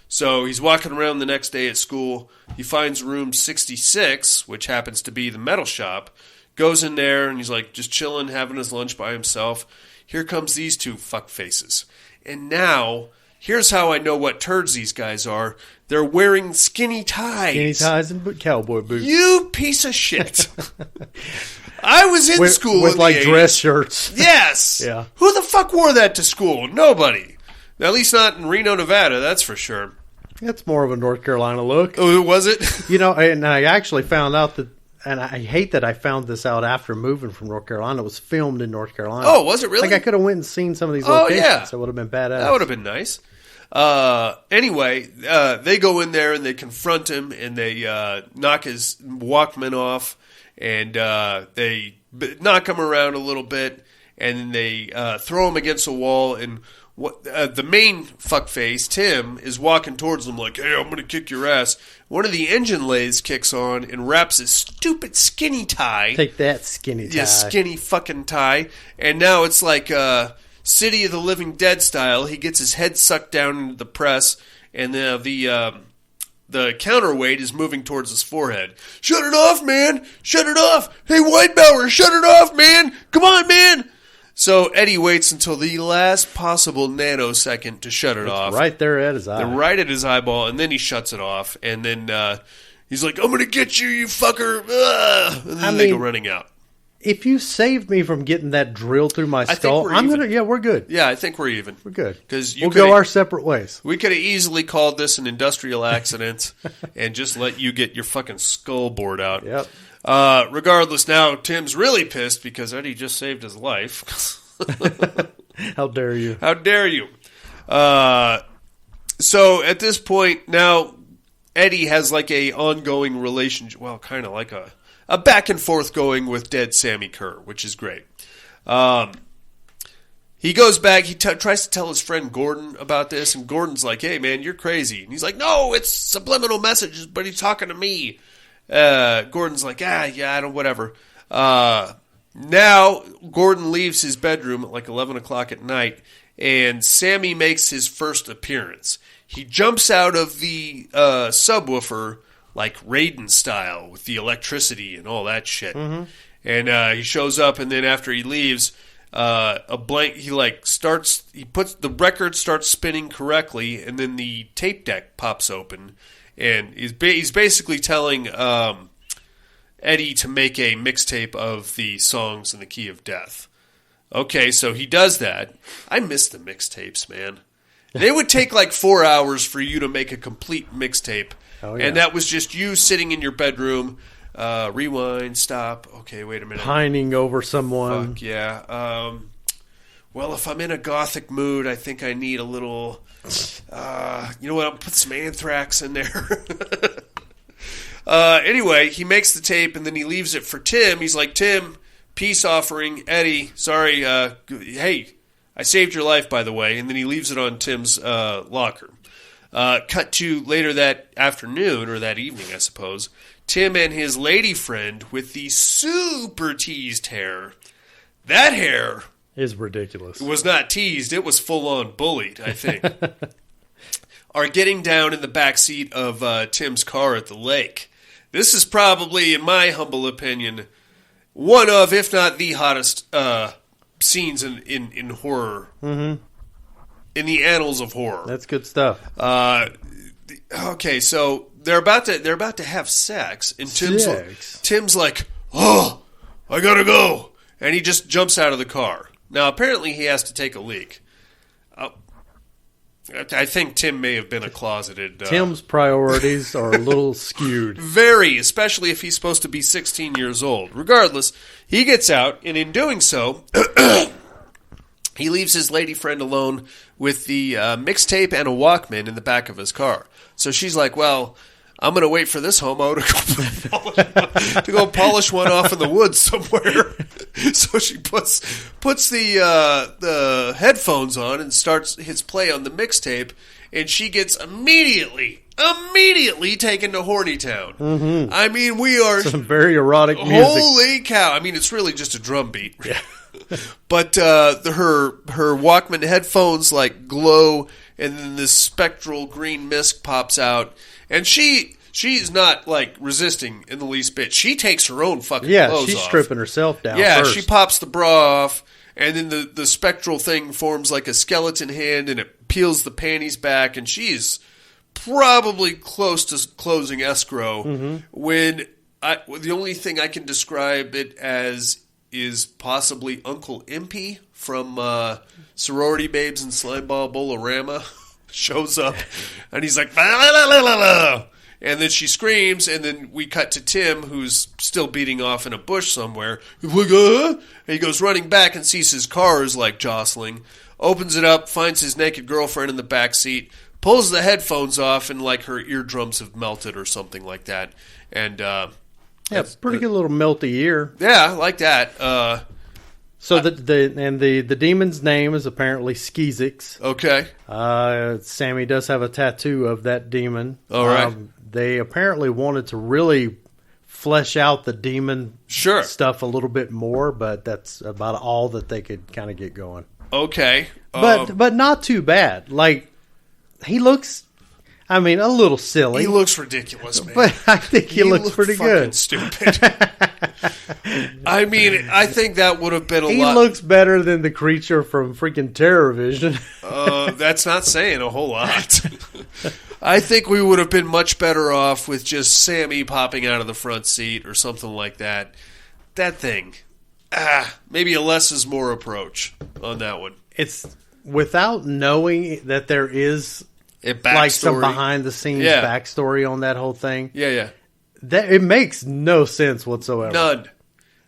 So he's walking around the next day at school. He finds room 66, which happens to be the metal shop. Goes in there, and he's like just chilling, having his lunch by himself. Here comes these two fuckfaces. And now, here's how I know what turds these guys are. They're wearing skinny ties. Skinny ties and cowboy boots. You piece of shit. I was in school with in like the 80s. Dress shirts. Yes. Yeah. Who the fuck wore that to school? Nobody. At least not in Reno, Nevada, that's for sure. It's more of a North Carolina look. Oh, was it? You know, and I actually found out that, and I hate that I found this out after moving from North Carolina. It was filmed in North Carolina. Oh, was it really? Like I could have went and seen some of these locations. Yeah. That would have been badass. That would have been nice. Anyway, they go in there and they confront him and they knock his Walkman off and they knock him around a little bit and then they throw him against a wall and the main fuckface, Tim, is walking towards them like, "Hey, I'm going to kick your ass." One of the engine lathes kicks on and wraps his stupid skinny tie. Take that skinny tie. Yeah, skinny fucking tie. And now it's like City of the Living Dead style. He gets his head sucked down into the press, and the counterweight is moving towards his forehead. "Shut it off, man! Shut it off! Hey, Whitebauer, shut it off, man! Come on, man!" So Eddie waits until the last possible nanosecond to shut it off. Right there at his eye. They're right at his eyeball, and then he shuts it off. And then he's like, I'm going to get you, you fucker. And then they go running out. If you saved me from getting that drill through my skull, we're good. Yeah, I think we're even. We're good. Because we'll go our separate ways. We could have easily called this an industrial accident and just let you get your fucking skull bored out. Yep. Regardless, now Tim's really pissed because Eddie just saved his life. How dare you? How dare you? So at this point, now Eddie has like a ongoing relationship, well, kind of like a back and forth going with dead Sammy Kerr, which is great. He goes back, he tries to tell his friend Gordon about this, and Gordon's like, hey, man, you're crazy. And he's like, no, it's subliminal messages, but he's talking to me. Gordon's like, yeah, I don't, whatever. Now, Gordon leaves his bedroom at like 11 o'clock at night, and Sammy makes his first appearance. He jumps out of the subwoofer like Raiden style with the electricity and all that shit. Mm-hmm. And he shows up, and then after he leaves, the record starts spinning correctly, and then the tape deck pops open, and he's basically telling Eddie to make a mixtape of the songs in the key of death. Okay, so he does that. I miss the mixtapes, man. They would take like 4 hours for you to make a complete mixtape. Oh, yeah. And that was just you sitting in your bedroom, rewind, stop. Okay, wait a minute. Pining over someone. Fuck, yeah. Well, if I'm in a gothic mood, I think I need a little, you know what, I'll put some Anthrax in there. Anyway, he makes the tape, and then he leaves it for Tim. He's like, Tim, peace offering, Eddie, sorry, hey, I saved your life, by the way. And then he leaves it on Tim's locker. Cut to later that afternoon, or that evening, I suppose. Tim and his lady friend with the super teased hair. That hair is ridiculous. It was not teased. It was full-on bullied, I think. Are getting down in the back seat of Tim's car at the lake. This is probably, in my humble opinion, one of, if not the hottest scenes in horror. Mm-hmm. In the annals of horror. That's good stuff. Okay, so they're about to have sex, and Tim's like, oh, I gotta go, and he just jumps out of the car. Now apparently he has to take a leak. I think Tim may have been a closeted. Tim's priorities are a little skewed. Very, especially if he's supposed to be 16 years old. Regardless, he gets out, and in doing so, he leaves his lady friend alone with the mixtape and a Walkman in the back of his car. So she's like, well, I'm going to wait for this homo to go polish one off in the woods somewhere. So she puts the headphones on and hits play on the mixtape, and she gets immediately taken to Horny Town. Mm-hmm. I mean, we are... Some very erotic music. Holy cow. I mean, it's really just a drum beat. Yeah. But her Walkman headphones like glow, and then this spectral green mist pops out, and she's not like resisting in the least bit. She takes her own fucking clothes off. Yeah, she's stripping herself down. Yeah, first. She pops the bra off, and then the spectral thing forms like a skeleton hand, and it peels the panties back, and she's probably close to closing escrow. Mm-hmm. When the only thing I can describe it as is possibly Uncle Impy from Sorority Babes and Slimeball Bolorama shows up, and he's like, la, and then she screams, and then we cut to Tim, who's still beating off in a bush somewhere. He's like, and he goes running back and sees his car is like jostling, opens it up, finds his naked girlfriend in the back seat, pulls the headphones off, and like her eardrums have melted or something like that, and yeah, pretty good little melty ear. Yeah, I like that. So the demon's name is apparently Skeezix. Okay. Sammy does have a tattoo of that demon. All right. They apparently wanted to really flesh out the demon stuff a little bit more, but that's about all that they could kind of get going. Okay. But not too bad. Like, he looks... I mean, a little silly. He looks ridiculous, man. But I think he looks pretty good. Stupid. I mean, I think that would have been a lot. He looks better than the creature from freaking Terror Vision. That's not saying a whole lot. I think we would have been much better off with just Sammy popping out of the front seat or something like that. That thing. Maybe a less is more approach on that one. It's without knowing that there is like some behind the scenes backstory on that whole thing. Yeah. That it makes no sense whatsoever. None.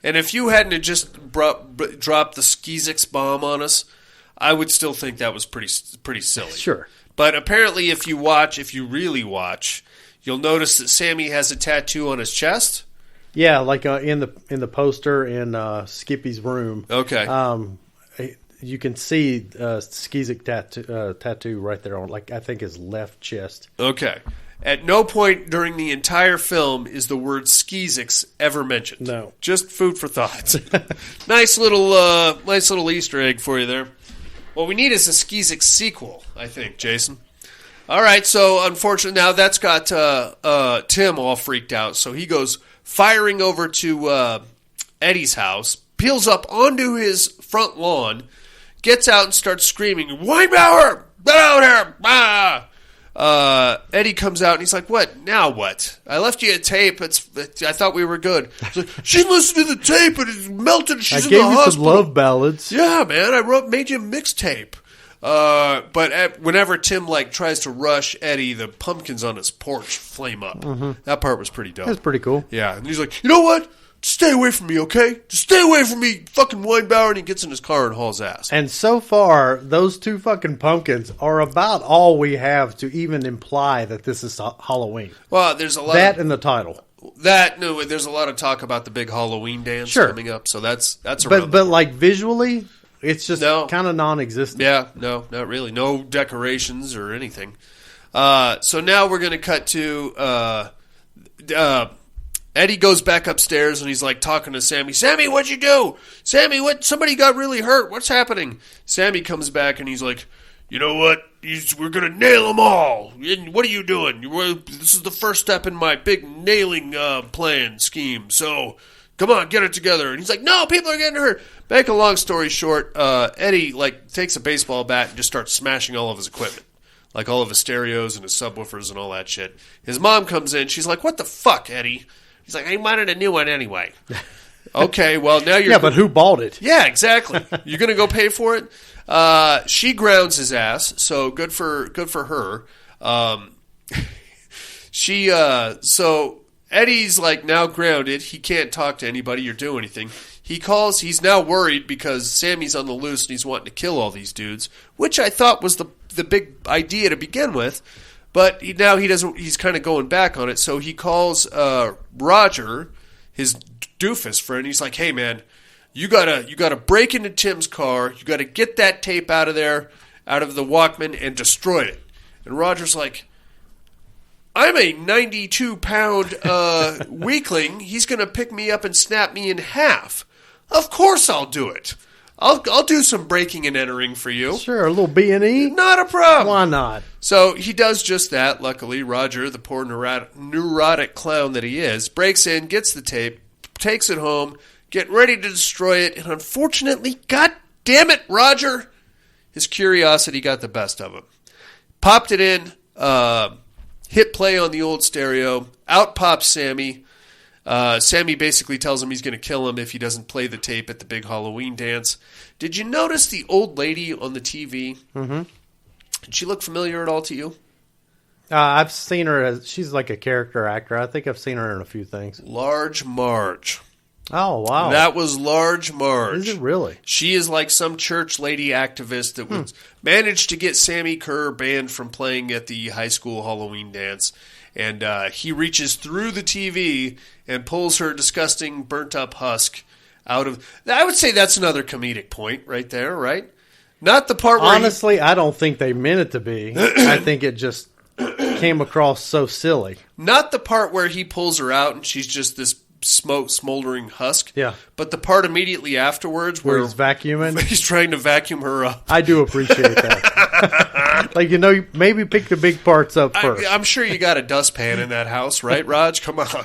And if you hadn't just dropped the Skeezix bomb on us, I would still think that was pretty silly. Sure. But apparently if you really watch, you'll notice that Sammy has a tattoo on his chest. Yeah, like in the poster in Skippy's room. Okay. You can see Skeezix tattoo right there on, like, I think his left chest. Okay. At no point during the entire film is the word Skeezix ever mentioned. No. Just food for thought. Nice little Easter egg for you there. What we need is a Skeezix sequel, I think, Jason. All right, so unfortunately now that's got Tim all freaked out. So he goes firing over to Eddie's house, peels up onto his front lawn, gets out and starts screaming, "Weinbauer, get out here!" Ah! Eddie comes out and he's like, "What? Now what? I left you a tape. I thought we were good." He's like, "She listened to the tape and it's melted. She's in the hospital." I gave you some love ballads. Yeah, man. I made you a mixtape. But whenever Tim tries to rush Eddie, the pumpkins on his porch flame up. Mm-hmm. That part was pretty dope. That's pretty cool. Yeah, and he's like, "You know what? Just stay away from me, okay? Just stay away from me, fucking Weinbauer." And he gets in his car and hauls ass. And so far, those two fucking pumpkins are about all we have to even imply that this is Halloween. Well, there's a lot in the title. There's a lot of talk about the big Halloween dance coming up, so that's around. But like visually, it's just kind of non-existent. Yeah, no, not really. No decorations or anything. So now we're going to cut to Eddie goes back upstairs and he's like talking to Sammy. "Sammy, what'd you do? Sammy, somebody got really hurt. What's happening?" Sammy comes back and he's like, "You know what? We're going to nail them all. What are you doing? This is the first step in my big nailing plan scheme. So come on, get it together." And he's like, "No, people are getting hurt." Make a long story short, Eddie takes a baseball bat and just starts smashing all of his equipment. Like all of his stereos and his subwoofers and all that shit. His mom comes in. She's like, "What the fuck, Eddie?" He's like, "I wanted a new one anyway." Okay, well, now you're... Yeah, but who bought it? Yeah, exactly. You're going to go pay for it? She grounds his ass, so good for her. So Eddie's now grounded. He can't talk to anybody or do anything. He's now worried because Sammy's on the loose and he's wanting to kill all these dudes, which I thought was the big idea to begin with. But now he doesn't. He's kind of going back on it. So he calls Roger, his doofus friend. He's like, "Hey man, you gotta break into Tim's car. You gotta get that tape out of there, out of the Walkman, and destroy it." And Roger's like, "I'm a 92-pound weakling. He's gonna pick me up and snap me in half. Of course I'll do it. I'll do some breaking and entering for you." Sure, a little B&E. Not a problem. Why not? So he does just that. Luckily, Roger, the poor neurotic clown that he is, breaks in, gets the tape, takes it home, getting ready to destroy it, and unfortunately, god damn it, Roger, his curiosity got the best of him. Popped it in, hit play on the old stereo, out pops Sammy. Sammy basically tells him he's going to kill him if he doesn't play the tape at the big Halloween dance. Did you notice the old lady on the TV? Mm-hmm. Did she look familiar at all to you? I've seen her she's like a character actor. I think I've seen her in a few things. Large Marge. Oh, wow. That was Large Marge. Is it really? She is like some church lady activist that was managed to get Sammy Kerr banned from playing at the high school Halloween dance. And he reaches through the TV and pulls her disgusting burnt-up husk out of... I would say that's another comedic point right there, right? Not the part where... Honestly, I don't think they meant it to be. I think it just came across so silly. Not the part where he pulls her out and she's just this smoldering husk. Yeah. But the part immediately afterwards where he's vacuuming. He's trying to vacuum her up. I do appreciate that. Maybe pick the big parts up first. I'm sure you got a dustpan in that house, right, Raj? Come on.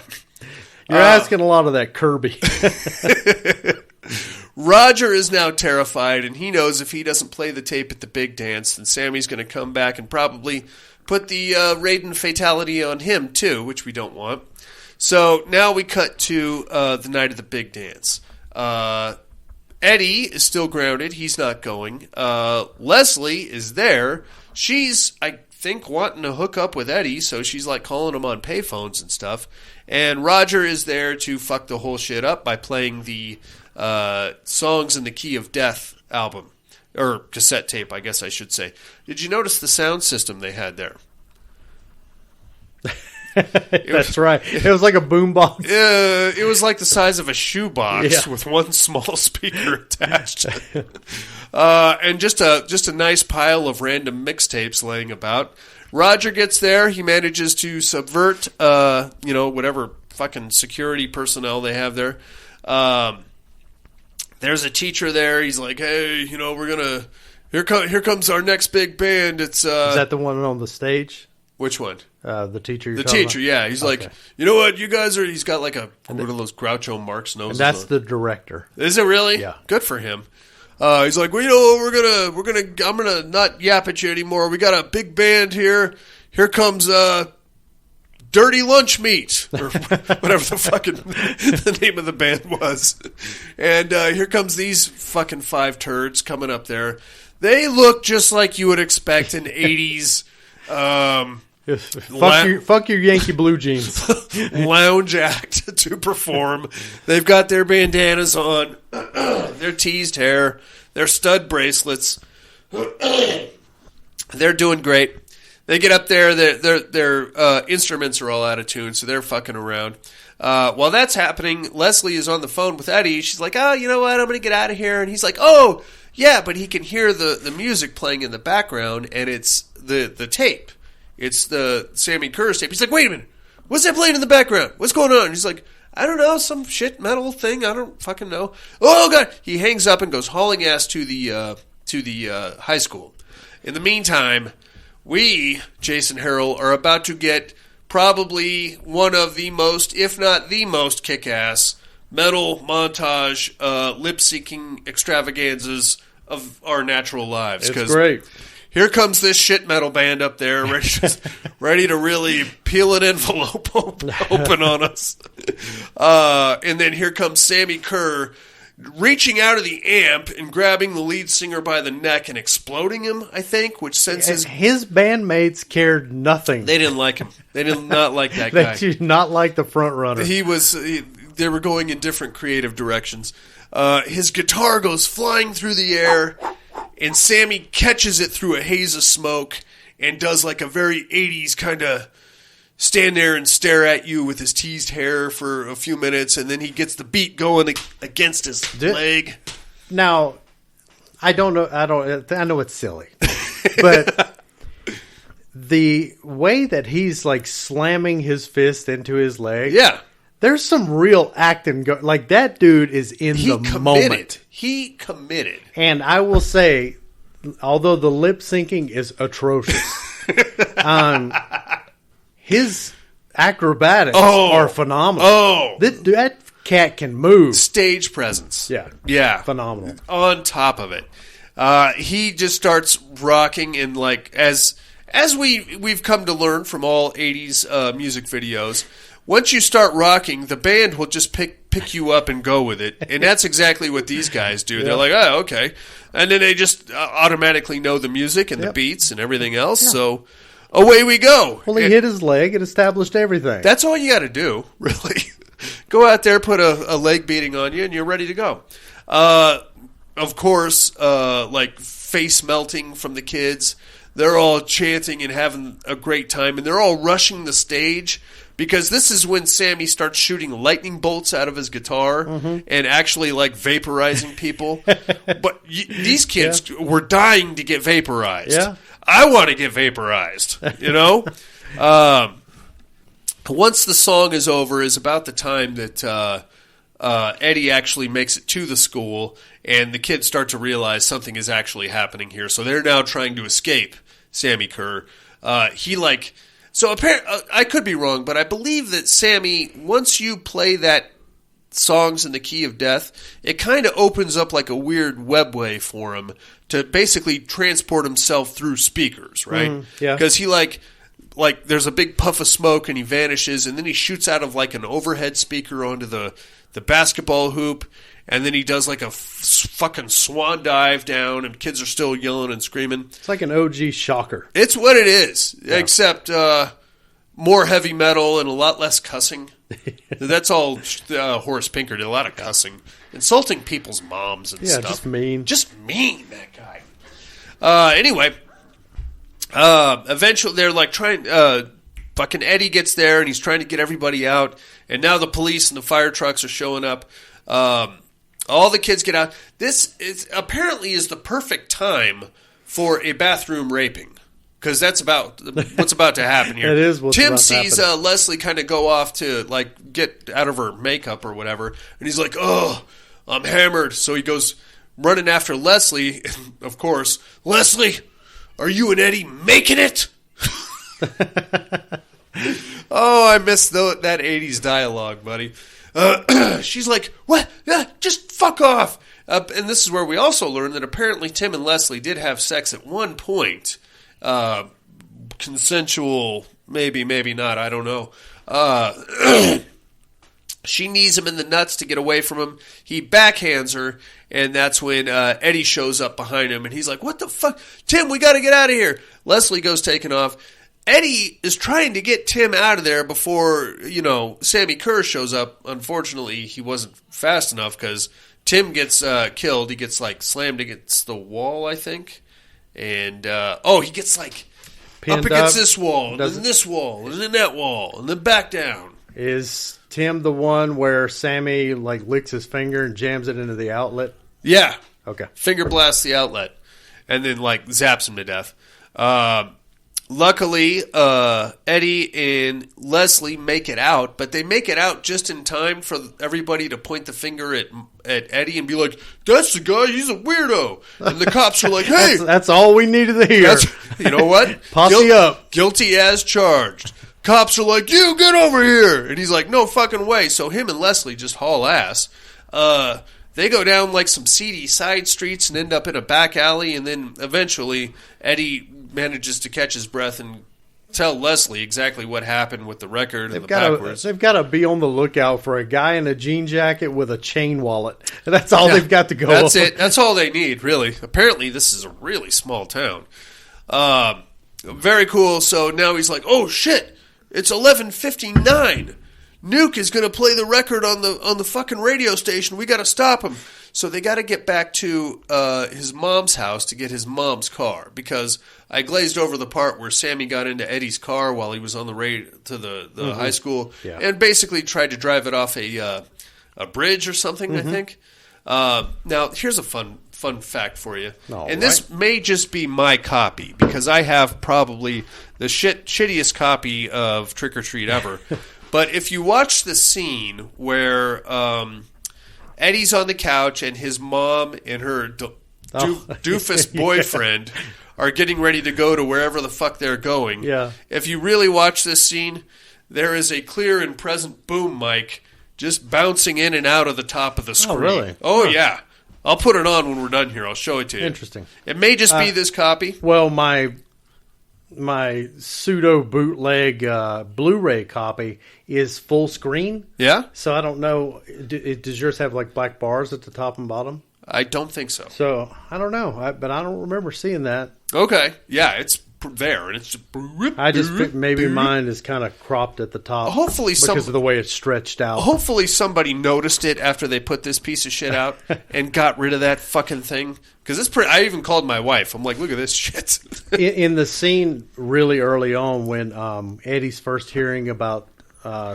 You're asking a lot of that Kirby. Roger is now terrified, and he knows if he doesn't play the tape at the big dance, then Sammy's going to come back and probably put the Raiden fatality on him, too, which we don't want. So now we cut to the night of the big dance. Eddie is still grounded. He's not going. Leslie is there. She's, I think, wanting to hook up with Eddie, so she's like calling him on payphones and stuff. And Roger is there to fuck the whole shit up by playing the Songs in the Key of Death album. Or cassette tape, I guess I should say. Did you notice the sound system they had there? That's right. It was like a boombox. It was like the size of a shoebox with one small speaker attached. And just a nice pile of random mixtapes laying about. Roger gets there. He manages to subvert, whatever fucking security personnel they have there. There's a teacher there. He's like, hey, we're gonna here comes our next big band. It's is that the one on the stage? Which one? The teacher. The teacher, yeah. He's like, you know what? You guys are. He's got like one of those Groucho Marx noses. And that's the director. Is it really? Yeah. Good for him. He's like, well, I'm gonna not yap at you anymore. We got a big band here. Here comes Dirty Lunch Meat, or whatever the name of the band was. And here comes these fucking 5 turds coming up there. They look just like you would expect an 80s fuck your Yankee blue jeans. Lounge act to perform. They've got their bandanas on, their teased hair, their stud bracelets. They're doing great. They get up there, their instruments are all out of tune, so they're fucking around. While that's happening, Leslie is on the phone with Eddie. She's like, oh, you know what, I'm going to get out of here. And he's like, oh, yeah, but he can hear the music playing in the background, and it's the tape. It's the Sammy Kerr's tape. He's like, wait a minute, what's that playing in the background? What's going on? And he's like, I don't know, some shit metal thing, I don't fucking know. Oh, God. He hangs up and goes hauling ass to the high school. In the meantime, we, Jason Harrell, are about to get probably one of the most, if not the most, kick-ass metal montage lip-syncing extravaganzas of our natural lives. It's great. Here comes this shit metal band up there, ready to really peel an envelope open on us. And then here comes Sammy Kerr, reaching out of the amp and grabbing the lead singer by the neck and exploding him, I think, which sends his bandmates cared nothing. They didn't like him. They did not like that guy. They did not like the front runner. They were going in different creative directions. His guitar goes flying through the air, and Sammy catches it through a haze of smoke and does like a very 80s kind of stand there and stare at you with his teased hair for a few minutes, and then he gets the beat going against his leg. Now, I know it's silly, but the way that he's like slamming his fist into his leg, there's some real acting like that dude is in the moment. He committed. And I will say, although the lip syncing is atrocious, his acrobatics are phenomenal. That cat can move. Stage presence. Yeah. Phenomenal. On top of it. He just starts rocking, and like as we've come to learn from all 80s music videos, once you start rocking, the band will just pick you up and go with it. And that's exactly what these guys do. They're like, oh, okay. And then they just automatically know the music and the beats and everything else. So away we go. Well, he hit his leg and established everything. That's all you got to do, really. Go out there, put a leg beating on you, and you're ready to go. Of course, like face melting from the kids. They're all chanting and having a great time, and they're all rushing the stage because this is when Sammy starts shooting lightning bolts out of his guitar and actually like vaporizing people. But these kids were dying to get vaporized. Yeah. I want to get vaporized, Once the song is over is about the time that Eddie actually makes it to the school, and the kids start to realize something is actually happening here. So they're now trying to escape Sammy Kerr. So I could be wrong, but I believe that Sammy, once you play that songs in the key of death, it kind of opens up like a weird webway for him to basically transport himself through speakers, right? Yeah. Because he like there's a big puff of smoke and he vanishes, and then he shoots out of like an overhead speaker onto the basketball hoop, and then he does like a fucking swan dive down, and kids are still yelling and screaming. It's like an OG shocker. It's what it is, except more heavy metal and a lot less cussing. That's all Horace Pinker did, a lot of cussing. Insulting people's moms and stuff. Just mean. Just mean, that guy. Anyway, eventually they're like trying... fucking Eddie gets there, and he's trying to get everybody out, and now the police and the fire trucks are showing up. All the kids get out. This apparently is the perfect time for a bathroom raping, because that's about what's about to happen here. It is what's Tim about to sees happen. Leslie kind of go off to like get out of her makeup or whatever, and he's like, "Oh, I'm hammered." So he goes running after Leslie, and of course, Leslie, are you and Eddie making it? Oh, I miss that 80s dialogue, buddy. She's like, what? Just fuck off. And this is where we also learn that apparently Tim and Leslie did have sex at one point. Consensual, maybe not, I don't know. She knees him in the nuts to get away from him. He backhands her, and that's when Eddie shows up behind him, and he's like, what the fuck? Tim, we got to get out of here. Leslie goes taking off. Eddie is trying to get Tim out of there before, Sammy Kerr shows up. Unfortunately, he wasn't fast enough because Tim gets killed. He gets, slammed against the wall, I think. And, he gets, pinned up against this wall, and then this wall, and then that wall, and then back down. Is Tim the one where Sammy, licks his finger and jams it into the outlet? Yeah. Okay. Finger blasts the outlet, and then, zaps him to death. Luckily, Eddie and Leslie make it out, but they make it out just in time for everybody to point the finger at Eddie and be like, that's the guy, he's a weirdo. And the cops are like, hey. That's all we needed to hear. You know what? Posse up. Guilty as charged. Cops are like, you get over here. And he's like, no fucking way. So him and Leslie just haul ass. They go down some seedy side streets and end up in a back alley, and then eventually Eddie manages to catch his breath and tell Leslie exactly what happened with the record and the backwards. They've got to be on the lookout for a guy in a jean jacket with a chain wallet. That's all they've got to go That's on. it. That's all they need, really. Apparently, this is a really small town. Very cool. So now he's like, oh, shit, it's 11:59. Nuke is going to play the record on the fucking radio station. We got to stop him. So they got to get back to his mom's house to get his mom's car, because I glazed over the part where Sammy got into Eddie's car while he was on the way to the high school and basically tried to drive it off a bridge or something, I think. Now, here's a fun fact for you. This may just be my copy, because I have probably the shittiest copy of Trick or Treat ever. But if you watch the scene where Eddie's on the couch and his mom and her doofus boyfriend are getting ready to go to wherever the fuck they're going, if you really watch this scene, there is a clear and present boom mic just bouncing in and out of the top of the screen. Oh, really? Oh, yeah. I'll put it on when we're done here. I'll show it to you. Interesting. It may just be this copy. Well, my pseudo bootleg Blu-ray copy is full screen. Yeah? So I don't know. Does yours have black bars at the top and bottom? I don't think so. So I don't know, but I don't remember seeing that. Okay. Yeah, it's there, and it's just... I just think maybe mine is kind of cropped at the top. Hopefully because of the way it's stretched out. Hopefully somebody noticed it after they put this piece of shit out and got rid of that fucking thing. Because it's pretty... I even called my wife. I'm like, look at this shit. in the scene really early on when Eddie's first hearing about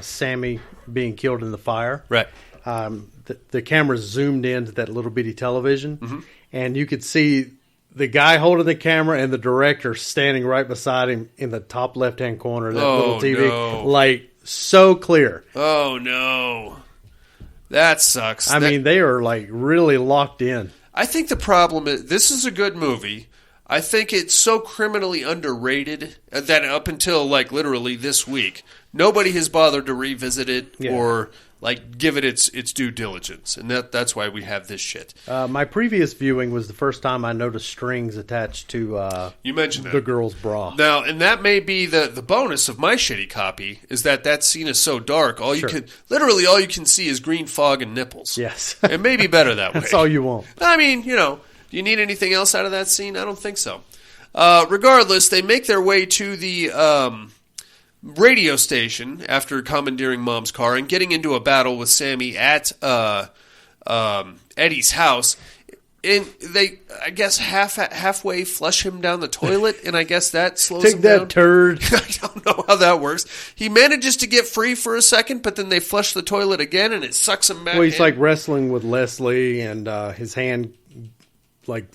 Sammy being killed in the fire, right? The camera zoomed into that little bitty television, and you could see the guy holding the camera and the director standing right beside him in the top left-hand corner of that little TV. No. So clear. Oh, no. That sucks. I mean, they are, really locked in. I think the problem is, this is a good movie. I think it's so criminally underrated that up until like literally this week, nobody has bothered to revisit it or like give it its due diligence, and that's why we have this shit. My previous viewing was the first time I noticed strings attached to you mentioned the girl's bra. Now, and that may be the bonus of my shitty copy is that scene is so dark. All you can see is green fog and nipples. Yes, it may be better that way. That's all you want. I mean, do you need anything else out of that scene? I don't think so. Regardless, they make their way to the radio station after commandeering Mom's car and getting into a battle with Sammy at Eddie's house. And they, I guess, halfway flush him down the toilet, and I guess that slows him down. Take that turd. I don't know how that works. He manages to get free for a second, but then they flush the toilet again, and it sucks him back in. Well, he's like wrestling with Leslie, and his hand, like...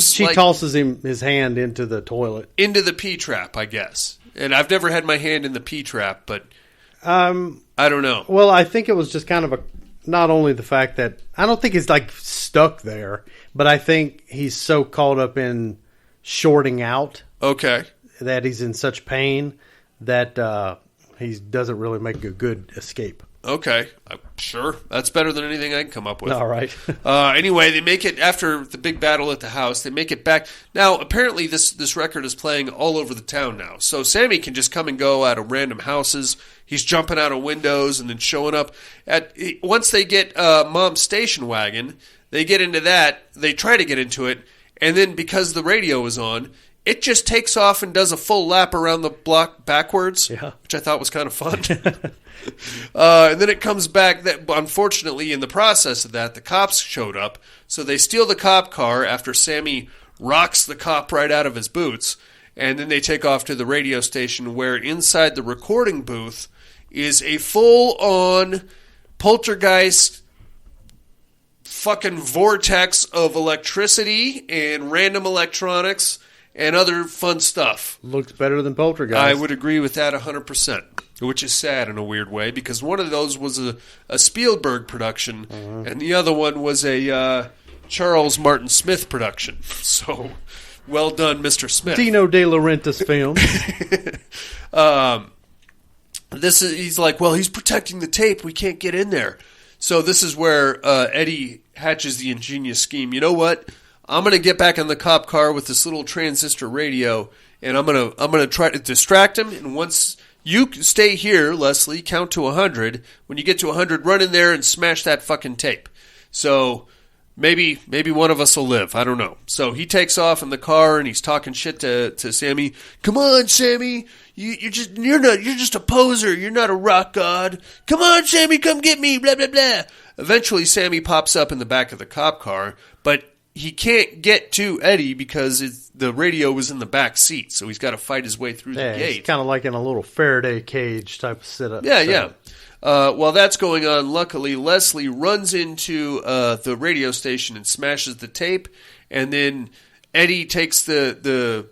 She tosses his hand into the toilet. Into the P-trap, I guess. And I've never had my hand in the P-trap, but I don't know. Well, I think it was just kind of not only the fact that I don't think he's like stuck there, but I think he's so caught up in shorting out. Okay. That he's in such pain that he doesn't really make a good escape. Okay, sure. That's better than anything I can come up with. All right. Anyway, they make it after the big battle at the house. They make it back. Now, apparently, this record is playing all over the town now. So Sammy can just come and go out of random houses. He's jumping out of windows and then showing up. Once they get Mom's station wagon, they get into that. They try to get into it. And then because the radio is on, it just takes off and does a full lap around the block backwards, which I thought was kind of fun. And then it comes back that, unfortunately, in the process of that, the cops showed up. So they steal the cop car after Sammy rocks the cop right out of his boots. And then they take off to the radio station where inside the recording booth is a full-on poltergeist fucking vortex of electricity and random electronics and other fun stuff. Looks better than Poltergeist. I would agree with that 100%, which is sad in a weird way because one of those was a Spielberg production and the other one was a Charles Martin Smith production. So, well done, Mr. Smith. Dino De Laurentiis film. He's like, well, he's protecting the tape. We can't get in there. So this is where Eddie hatches the ingenious scheme. You know what? I'm going to get back in the cop car with this little transistor radio, and I'm going to try to distract him. And once you stay here, Leslie, count to 100. When you get to 100, run in there and smash that fucking tape. So maybe one of us will live. I don't know. So he takes off in the car, and he's talking shit to Sammy. Come on, Sammy. You're just a poser. You're not a rock god. Come on, Sammy, come get me. Blah blah blah. Eventually, Sammy pops up in the back of the cop car, but he can't get to Eddie because the radio was in the back seat, so he's got to fight his way through the gate. It's kind of like in a little Faraday cage type of setup. Yeah. While that's going on, luckily, Leslie runs into the radio station and smashes the tape, and then Eddie takes the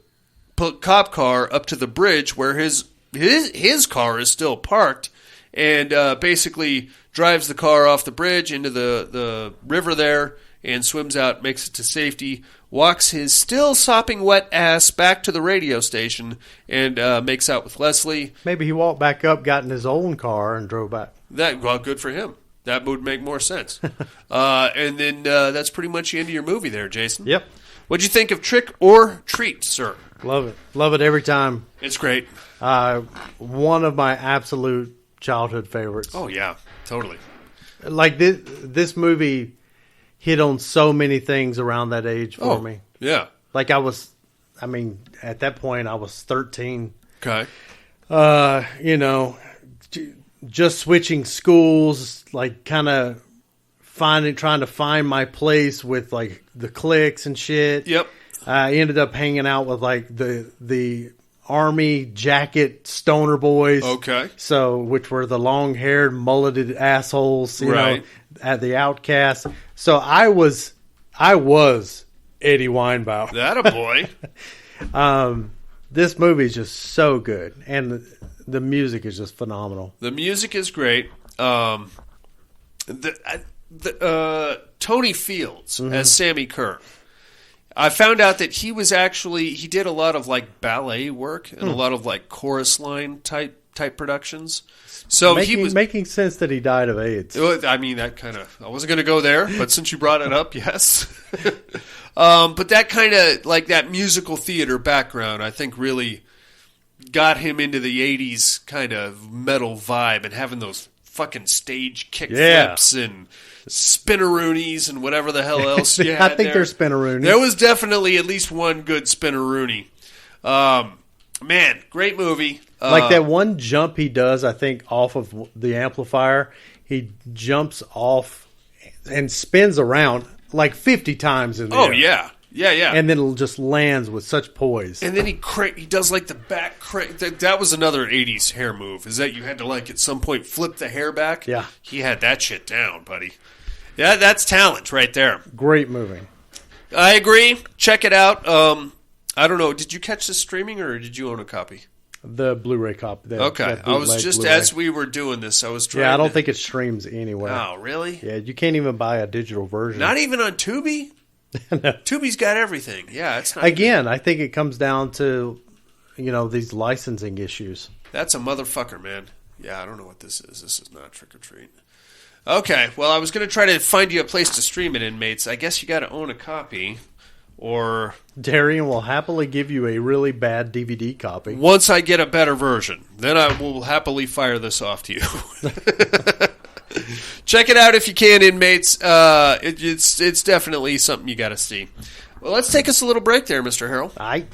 cop car up to the bridge where his car is still parked, and basically drives the car off the bridge into the river there, and swims out, makes it to safety, walks his still sopping wet ass back to the radio station, and makes out with Leslie. Maybe he walked back up, got in his own car, and drove back. Well, good for him. That would make more sense. And then that's pretty much the end of your movie there, Jason. Yep. What'd you think of Trick or Treat, sir? Love it. Love it every time. It's great. One of my absolute childhood favorites. Oh, yeah. Totally. Like, this movie hit on so many things around that age for me. Yeah. Like, at that point, I was 13. Okay. Just switching schools, like, kind of trying to find my place with, like, the cliques and shit. Yep. I ended up hanging out with, like, the army jacket stoner boys. Okay. So, which were the long-haired, mulleted assholes, you know, at the Outcasts. So I was Eddie Weinbauer. That a boy. This movie is just so good, and the music is just phenomenal. The music is great. Tony Fields as Sammy Kerr I found out that he did a lot of like ballet work and a lot of like chorus line type productions. So he was making sense that he died of AIDS. I mean, I wasn't going to go there, but since you brought it up, yes. But that kind of like that musical theater background, I think really got him into the 80s kind of metal vibe and having those fucking stage kick flips and spinneroonies and whatever the hell else you had. I think they're spinneroonies. There was definitely at least one good spinneroonie. Man, great movie. Like that one jump he does, I think, off of the amplifier. He jumps off and spins around like 50 times in the air. Yeah. Yeah. And then it just lands with such poise. And then he does like the back crank. That was another 80s hair move, is that you had to like at some point flip the hair back. Yeah. He had that shit down, buddy. Yeah, that's talent right there. Great movie. I agree. Check it out. I don't know. Did you catch this streaming or did you own a copy? The Blu-ray copy. Okay. I was just, Blu-ray. as we were doing this, I was trying I don't think it streams anywhere. Oh, really? Yeah, you can't even buy a digital version. Not even on Tubi? No. Tubi's got everything. Yeah, it's not. Again, I think it comes down to, these licensing issues. That's a motherfucker, man. Yeah, I don't know what this is. This is not Trick or Treat. Okay, well, I was going to try to find you a place to stream it, inmates. I guess you got to own a copy, or Darian will happily give you a really bad DVD copy. Once I get a better version, then I will happily fire this off to you. Check it out if you can, inmates. It's definitely something you got to see. Well, let's take us a little break there, Mr. Harrell. All right.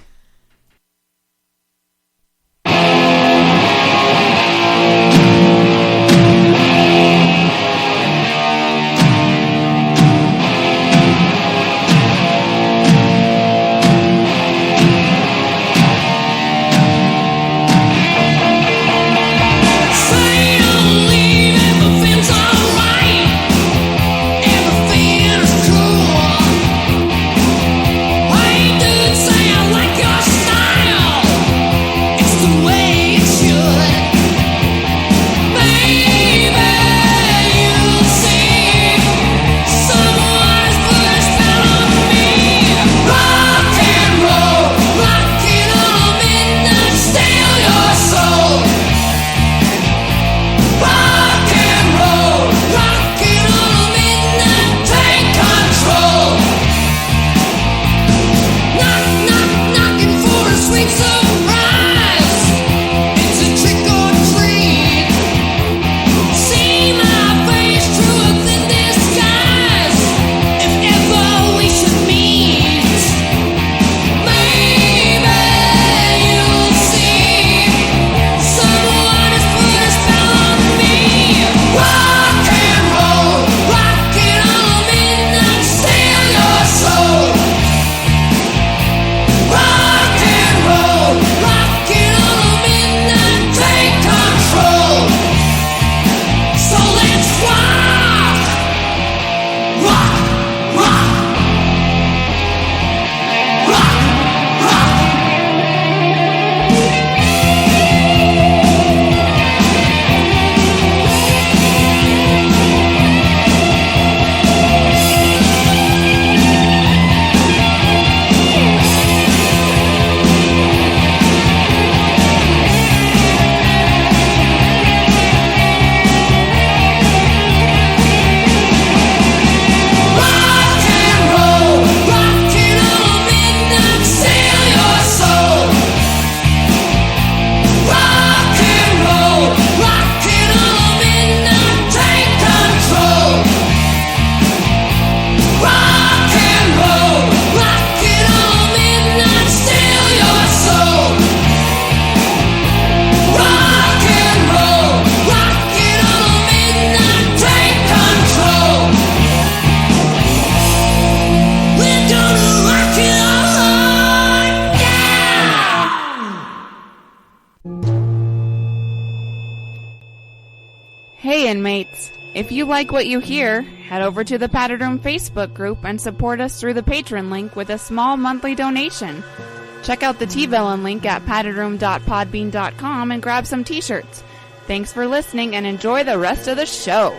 Hey inmates, if you like what you hear, head over to the Padded Room Facebook group and support us through the Patreon link with a small monthly donation. Check out the T-Villain link at paddedroom.podbean.com and grab some t-shirts. Thanks for listening and enjoy the rest of the show.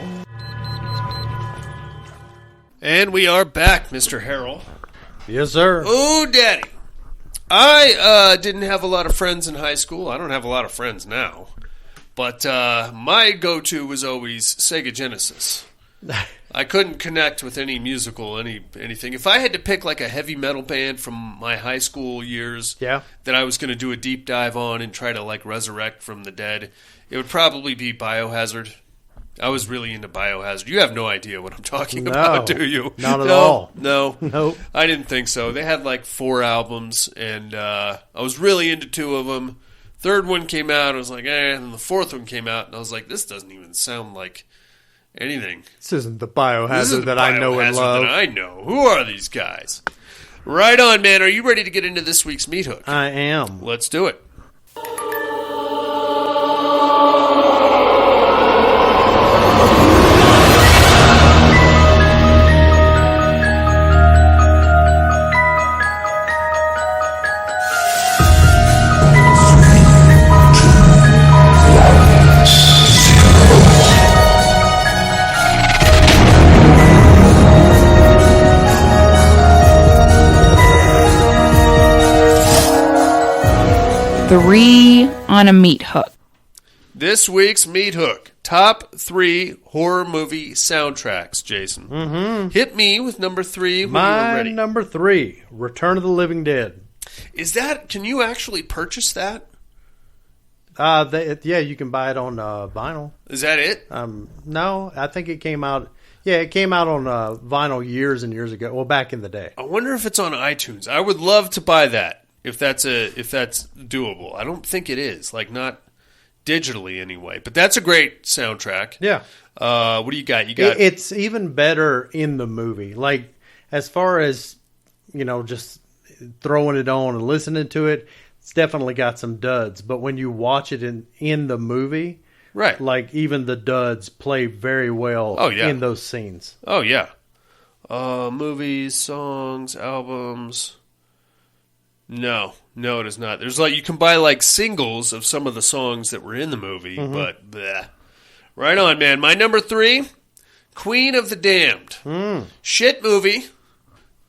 And we are back, Mr. Harrell. Yes, sir. Oh, Daddy. I didn't have a lot of friends in high school. I don't have a lot of friends now. But my go-to was always Sega Genesis. I couldn't connect with any musical, anything. If I had to pick like a heavy metal band from my high school years that I was going to do a deep dive on and try to like resurrect from the dead, it would probably be Biohazard. I was really into Biohazard. You have no idea what I'm talking about, do you? Not at all. No. Nope. I didn't think so. They had like 4 albums, and I was really into 2 of them. Third one came out, I was like, and the fourth one came out, and I was like, this doesn't even sound like anything. This isn't the Biohazard that I know and love. That I know. Who are these guys? Right on, man. Are you ready to get into this week's Meat Hook? I am. Let's do it. Three on a meat hook. This week's Meat Hook. Top 3 horror movie soundtracks, Jason. Mm-hmm. Hit me with number 3 when you are ready. Number 3, Return of the Living Dead. Is that, can you actually purchase that? Yeah, you can buy it on vinyl. Is that it? No, I think it came out. Yeah, it came out on vinyl years and years ago. Well, back in the day. I wonder if it's on iTunes. I would love to buy that if that's doable. I don't think it is. Like not digitally anyway. But that's a great soundtrack. Yeah. What do you got? You got it's even better in the movie. Like as far as just throwing it on and listening to it, it's definitely got some duds. But when you watch it in the movie, right, like even the duds play very well. Oh, yeah. In those scenes. Oh yeah. Movies, songs, albums. No, it is not. There's you can buy like singles of some of the songs that were in the movie, but bleh. Right on, man. My number 3, Queen of the Damned. Shit movie.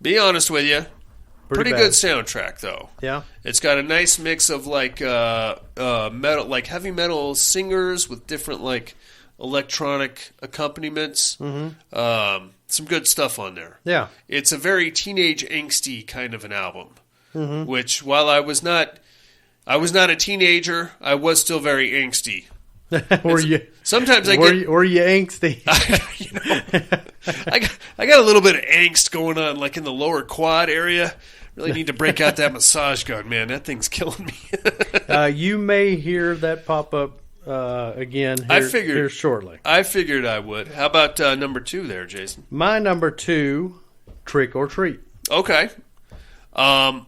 Be honest with you. Pretty good soundtrack though. Yeah. It's got a nice mix of like metal, like heavy metal singers with different like electronic accompaniments. Some good stuff on there. Yeah. It's a very teenage angsty kind of an album. Which, while I was not a teenager, I was still very angsty. Were you? Sometimes I were you angsty? I got a little bit of angst going on, like in the lower quad area. Really need to break out that massage gun, man. That thing's killing me. You may hear that pop up again here shortly. I figured I would. How about number 2 there, Jason? My number 2, Trick or Treat. Okay.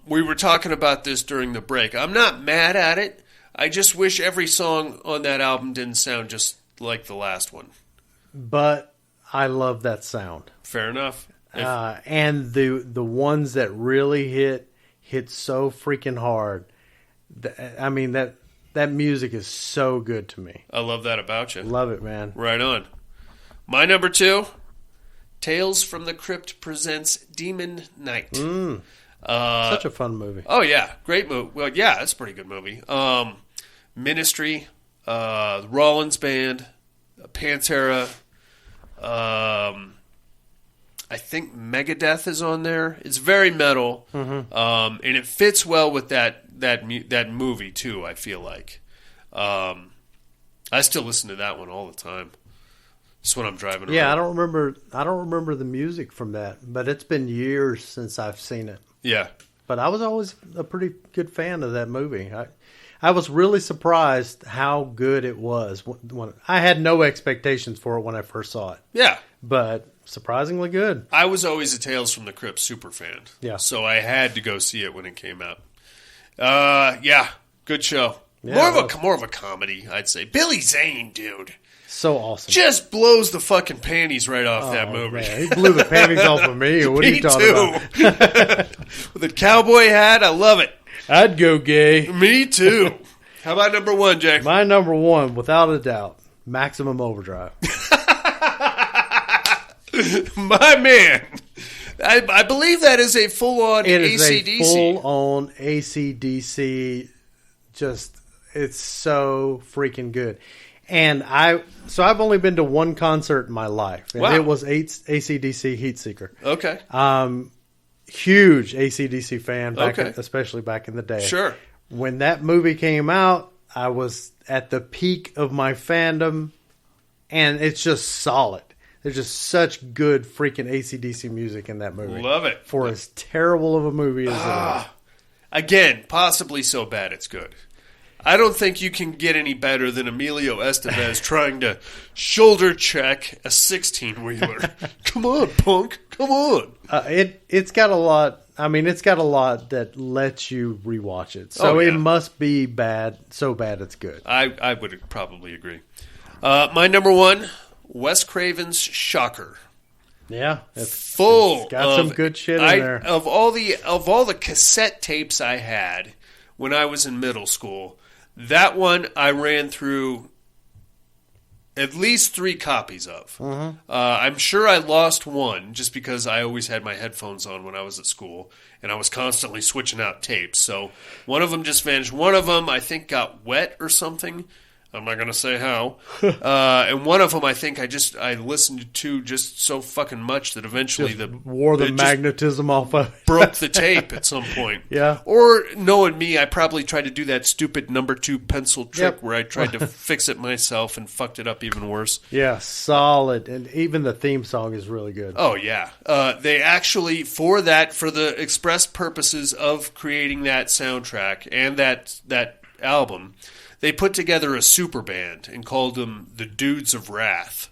We were talking about this during the break. I'm not mad at it. I just wish every song on that album didn't sound just like the last one. But I love that sound. Fair enough. And the ones that really hit so freaking hard. I mean, that music is so good to me. I love that about you. Love it, man. Right on. My number 2, Tales from the Crypt presents Demon Knight. Such a fun movie. Oh, yeah. Great movie. Well, yeah, it's a pretty good movie. Ministry, Rollins Band, Pantera, I think Megadeth is on there. It's very metal, and it fits well with that movie, too, I feel like. I still listen to that one all the time. Just when I'm driving around. Yeah, I don't remember the music from that, but it's been years since I've seen it. Yeah. But I was always a pretty good fan of that movie. I was really surprised how good it was. When I had no expectations for it when I first saw it. Yeah. But surprisingly good. I was always a Tales from the Crypt super fan. Yeah. So I had to go see it when it came out. Yeah. Good show. Yeah, more of a comedy, I'd say. Billy Zane, dude. So awesome. Just blows the fucking panties right off that movie. Man, he blew the panties off of me. What are you talking about? With a cowboy hat, I love it. I'd go gay. Me too. How about number 1, Jay? My number 1, without a doubt, Maximum Overdrive. My man. I believe that is a full-on It is AC/DC. a full-on AC/DC. Just, it's so freaking good. And I've only been to one concert in my life, and it was AC/DC Heatseeker. Okay. Huge AC/DC fan, especially back in the day. Sure. When that movie came out, I was at the peak of my fandom, and it's just solid. There's just such good freaking AC/DC music in that movie. Love it. For as terrible of a movie as it is. Again, possibly so bad it's good. I don't think you can get any better than Emilio Estevez trying to shoulder check a 16-wheeler. Come on, punk. Come on. It's got a lot. I mean, it's got a lot that lets you rewatch it. So it must be bad. So bad it's good. I would probably agree. My number one, Wes Craven's Shocker. Yeah, it's got some good shit in there. Of all the cassette tapes I had when I was in middle school, that one I ran through at least 3 copies of. I'm sure I lost one just because I always had my headphones on when I was at school, and I was constantly switching out tapes. So one of them just vanished. One of them I think got wet or something. I'm not going to say how. And one of them I think I listened to just so fucking much that eventually wore the magnetism off of it. Broke the tape at some point. Yeah. Or knowing me, I probably tried to do that stupid number 2 pencil trick where I tried to fix it myself and fucked it up even worse. Yeah, solid. And even the theme song is really good. Oh, yeah. They actually, for the express purposes of creating that soundtrack and that album, they put together a super band and called them the Dudes of Wrath.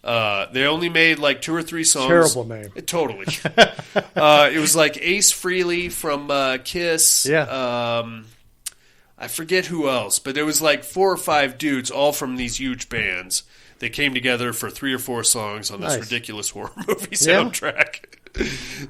They only made like 2 or 3 songs. Terrible name. Totally. It was like Ace Frehley from Kiss. Yeah. I forget who else, but there was like 4 or 5 dudes, all from these huge bands. They came together for 3 or 4 songs on this ridiculous horror movie soundtrack.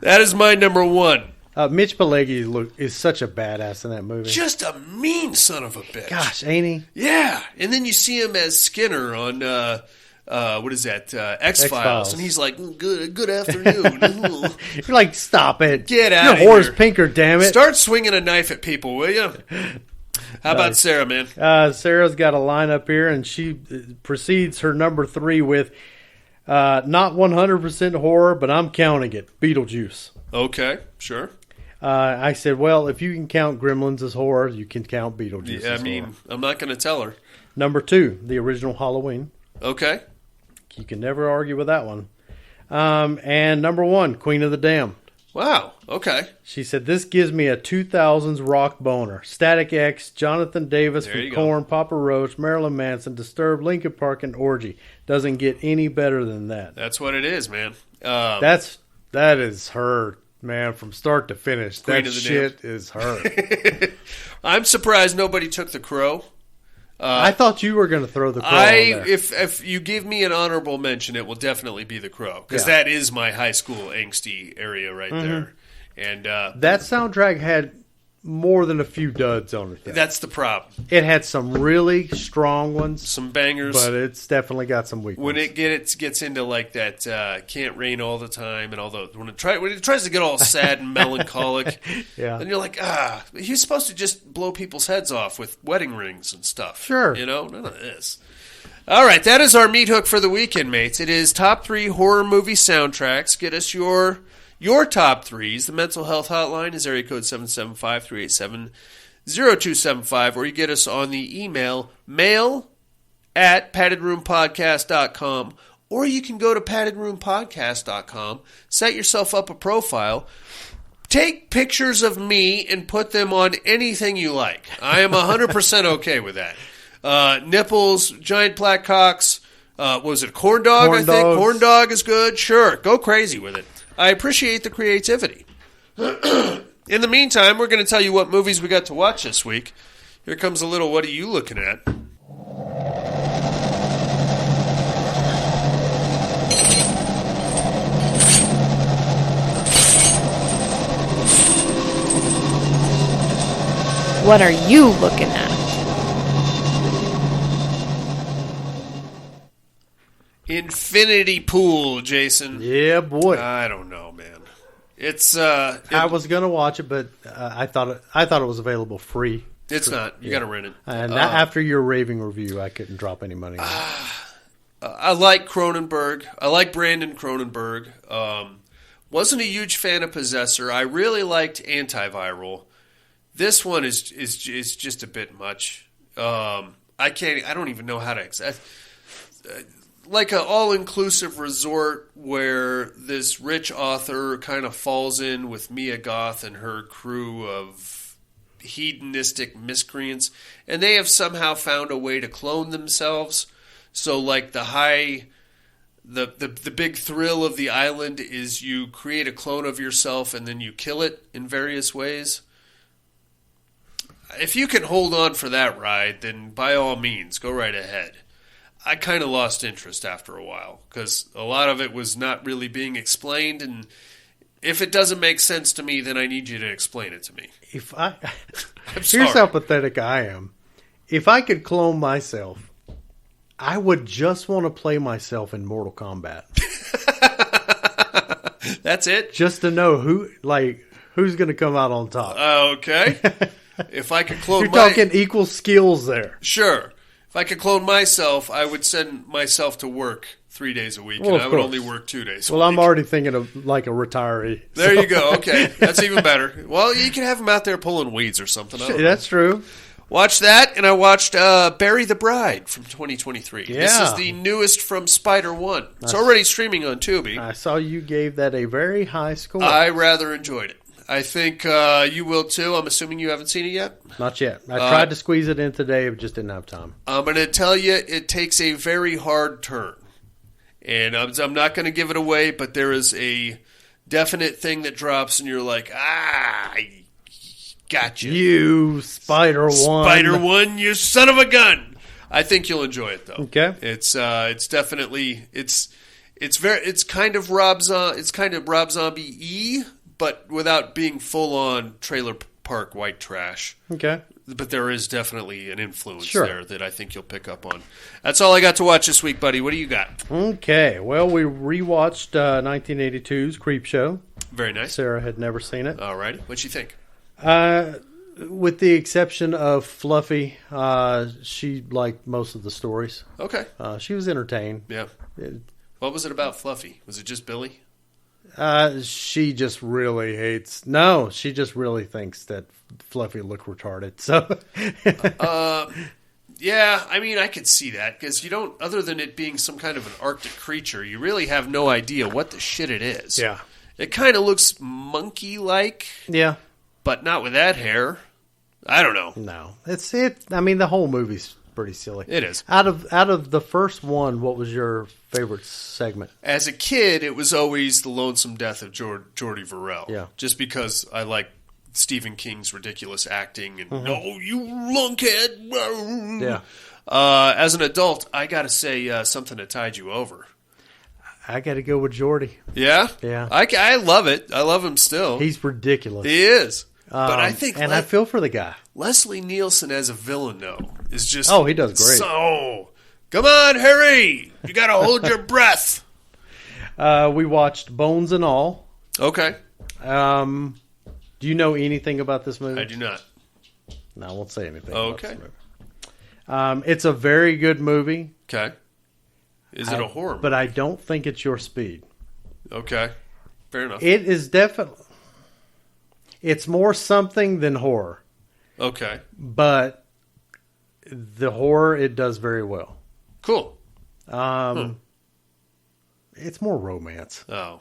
That is my number one. Mitch Pileggi is such a badass in that movie. Just a mean son of a bitch. Gosh, ain't he? Yeah. And then you see him as Skinner on, what is that, X-Files. And he's like, good afternoon. You're like, stop it. Get out of here. You're Horace Pinker, damn it. Start swinging a knife at people, will you? How about Sarah, man? Sarah's got a line up here, and she proceeds her number 3 with, not 100% horror, but I'm counting it. Beetlejuice. Okay, sure. I said, well, if you can count Gremlins as horror, you can count Beetlejuice as horror. I'm not going to tell her. Number 2, the original Halloween. Okay. You can never argue with that one. And number 1, Queen of the Damned. Wow, okay. She said, this gives me a 2000s rock boner. Static X, Jonathan Davis from Korn, Papa Roach, Marilyn Manson, Disturbed, Linkin Park, and Orgy. Doesn't get any better than that. That's what it is, man. That is her, man, from start to finish. That shit is her. I'm surprised nobody took The Crow. I thought you were going to throw The Crow on there. If you give me an honorable mention, it will definitely be The Crow. Because that is my high school angsty area right there. And that soundtrack had more than a few duds on it. That's the problem. It had some really strong ones. Some bangers. But it's definitely got some weak ones. When it gets into like that Can't Rain All the Time and all those, when it tries to get all sad and melancholic, then you're like, he's supposed to just blow people's heads off with wedding rings and stuff. Sure. You know, none of this. All right, that is our meat hook for the weekend, mates. It is top 3 horror movie soundtracks. Get us your top 3s. The mental health hotline is area code 775-387-0275, or you get us on the email mail@paddedroompodcast.com, or you can go to paddedroompodcast.com, set yourself up a profile, take pictures of me and put them on anything you like. I am 100% okay with that. Nipples, giant black cocks, was it corn dog, I think? Corn dog is good. Sure, go crazy with it. I appreciate the creativity. In the meantime, we're going to tell you what movies we got to watch this week. Here comes a little What Are You Looking At? What are you looking at? Infinity Pool, Jason. Yeah, boy. I don't know, man. It's. I was gonna watch it, but I thought it was available free. It's not. You got to rent it. And after your raving review, I couldn't drop any money on it. I like Cronenberg. I like Brandon Cronenberg. Wasn't a huge fan of Possessor. I really liked Antiviral. This one is just a bit much. I don't even know how to. Like an all-inclusive resort where this rich author kind of falls in with Mia Goth and her crew of hedonistic miscreants, and they have somehow found a way to clone themselves. So, like the big thrill of the island is you create a clone of yourself and then you kill it in various ways. If you can hold on for that ride, then by all means, go right ahead. I kind of lost interest after a while because a lot of it was not really being explained, and if it doesn't make sense to me, then I need you to explain it to me. Here's how pathetic I am. If I could clone myself, I would just want to play myself in Mortal Kombat. That's it? Just to know who's going to come out on top. Okay. If I could clone You're talking equal skills there. Sure. If I could clone myself, I would send myself to work 3 days a week, and I would only work 2 days a week. I'm already thinking of like a retiree. There you go. Okay. That's even better. Well, you can have them out there pulling weeds or something. That's true. Watch that, and I watched Bury the Bride from 2023. Yeah. This is the newest from Spider-1. It's already streaming on Tubi. I saw you gave that a very high score. I rather enjoyed it. I think you will too. I'm assuming you haven't seen it yet? Not yet. I tried to squeeze it in today, but just didn't have time. I'm going to tell you, it takes a very hard turn. And I'm not going to give it away, but there is a definite thing that drops, and you're like, I got you. You, Spider-1. Spider-1, you son of a gun. I think you'll enjoy it, though. Okay. It's definitely, it's kind of Rob Zombie-y, but without being full-on trailer park white trash. Okay. But there is definitely an influence there that I think you'll pick up on. That's all I got to watch this week, buddy. What do you got? Okay. Well, we rewatched 1982's Creepshow. Very nice. Sarah had never seen it. All righty. What'd you think? With the exception of Fluffy, she liked most of the stories. Okay. She was entertained. Yeah. What was it about Fluffy? Was it just Billy? She just really hates... No, she just really thinks that Fluffy looked retarded. So, yeah, I mean, I could see that because you don't, other than it being some kind of an Arctic creature, you really have no idea what the shit it is. Yeah. It kind of looks monkey-like. Yeah. But not with that hair. I don't know. No. I mean, the whole movie's pretty silly. It is. Out of the first one, what was your favorite segment? As a kid, it was always The Lonesome Death of Jordy Verrell. Yeah. Just because I like Stephen King's ridiculous acting and, oh, you lunkhead. Yeah. As an adult, I got to say Something That Tied You Over. I got to go with Jordy. Yeah? Yeah. I love it. I love him still. He's ridiculous. He is. But I think... And I feel for the guy. Leslie Nielsen as a villain, though, is just... Oh, he does great. So, come on, hurry! You got to hold your breath. We watched Bones and All. Okay. Do you know anything about this movie? I do not. No, I won't say anything. Okay. About this movie. It's a very good movie. Okay. Is it a horror movie? But I don't think it's your speed. Okay. Fair enough. It is definitely... It's more something than horror. Okay. But the horror, it does very well. Cool. It's more romance. Oh.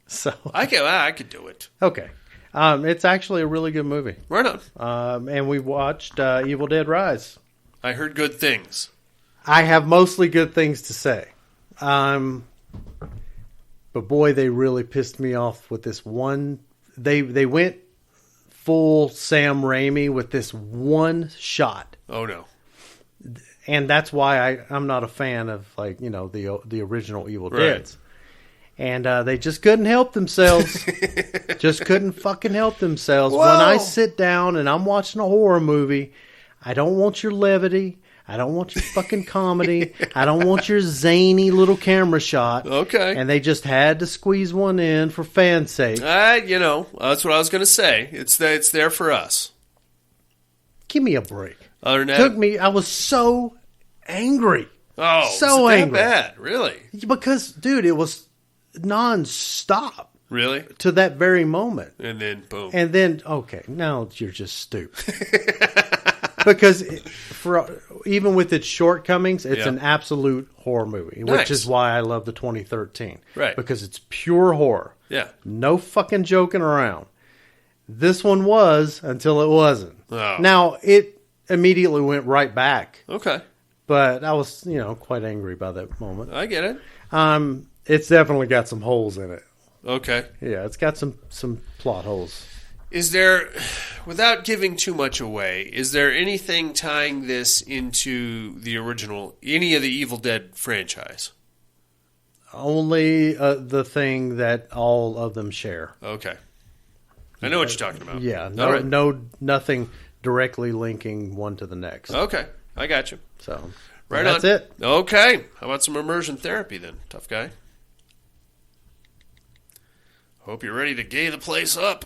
So I could do it. Okay. It's actually a really good movie. Right on. And we watched Evil Dead Rise. I heard good things. I have mostly good things to say. But boy, they really pissed me off with this one. They went full Sam Raimi with this one shot. Oh no. And that's why I'm not a fan of the original Evil Deads. And they just couldn't help themselves. Just couldn't fucking help themselves. Whoa. When I sit down and I'm watching a horror movie, I don't want your levity. I don't want your fucking comedy. I don't want your zany little camera shot. Okay. And they just had to squeeze one in for fan's sake. That's what I was going to say. It's there for us. Give me a break. Other than that, I was so angry. Oh, so angry. That bad? Really? Because, dude, it was non-stop. Really? To that very moment. And then, boom. And then, okay, now you're just stupid. Because even with its shortcomings, it's an absolute horror movie, which is why I love the 2013. Right. Because it's pure horror. Yeah. No fucking joking around. This one was until it wasn't. Oh. Now, it immediately went right back. Okay. But I was, quite angry by that moment. I get it. It's definitely got some holes in it. Okay. Yeah, it's got some plot holes. Is there, without giving too much away, is there anything tying this into the original, any of the Evil Dead franchise? Only the thing that all of them share. Okay. I know what you're talking about. Yeah. Right. Nothing directly linking one to the next. Okay. I got you. So, that's it. Okay. How about some immersion therapy then, tough guy? Hope you're ready to gay the place up.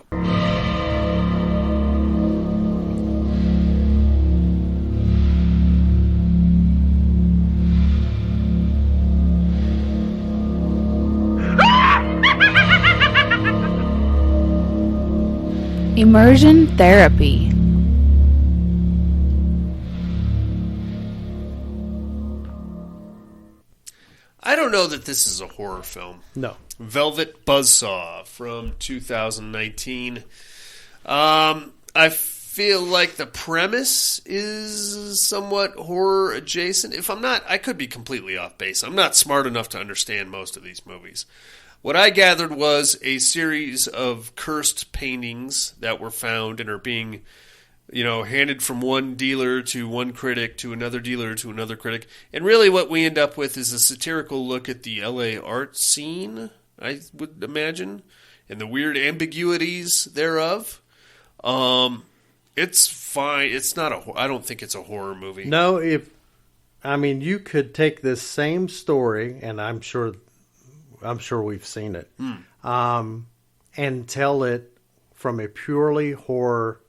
Immersion therapy. I don't know that this is a horror film. No. Velvet Buzzsaw from 2019. I feel like the premise is somewhat horror adjacent. If I'm not, I could be completely off base. I'm not smart enough to understand most of these movies. What I gathered was a series of cursed paintings that were found and are being, handed from one dealer to one critic to another dealer to another critic. And really what we end up with is a satirical look at the LA art scene, I would imagine, and the weird ambiguities thereof. It's fine. It's not I don't think it's a horror movie. No, you could take this same story, and I'm sure we've seen it, and tell it from a purely horror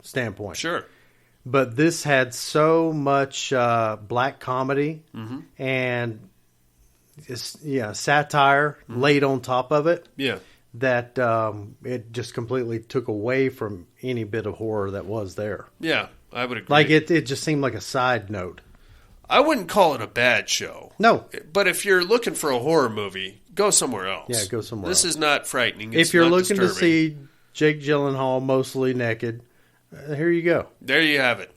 standpoint. Sure. But this had so much black comedy and satire laid on top of it. Yeah. That it just completely took away from any bit of horror that was there. Yeah, I would agree. Like it just seemed like a side note. I wouldn't call it a bad show. No. But if you're looking for a horror movie, go somewhere else. Yeah, go somewhere else. This is not frightening. It's if you're not looking disturbing. to see Jake Gyllenhaal mostly naked, here you go. There you have it.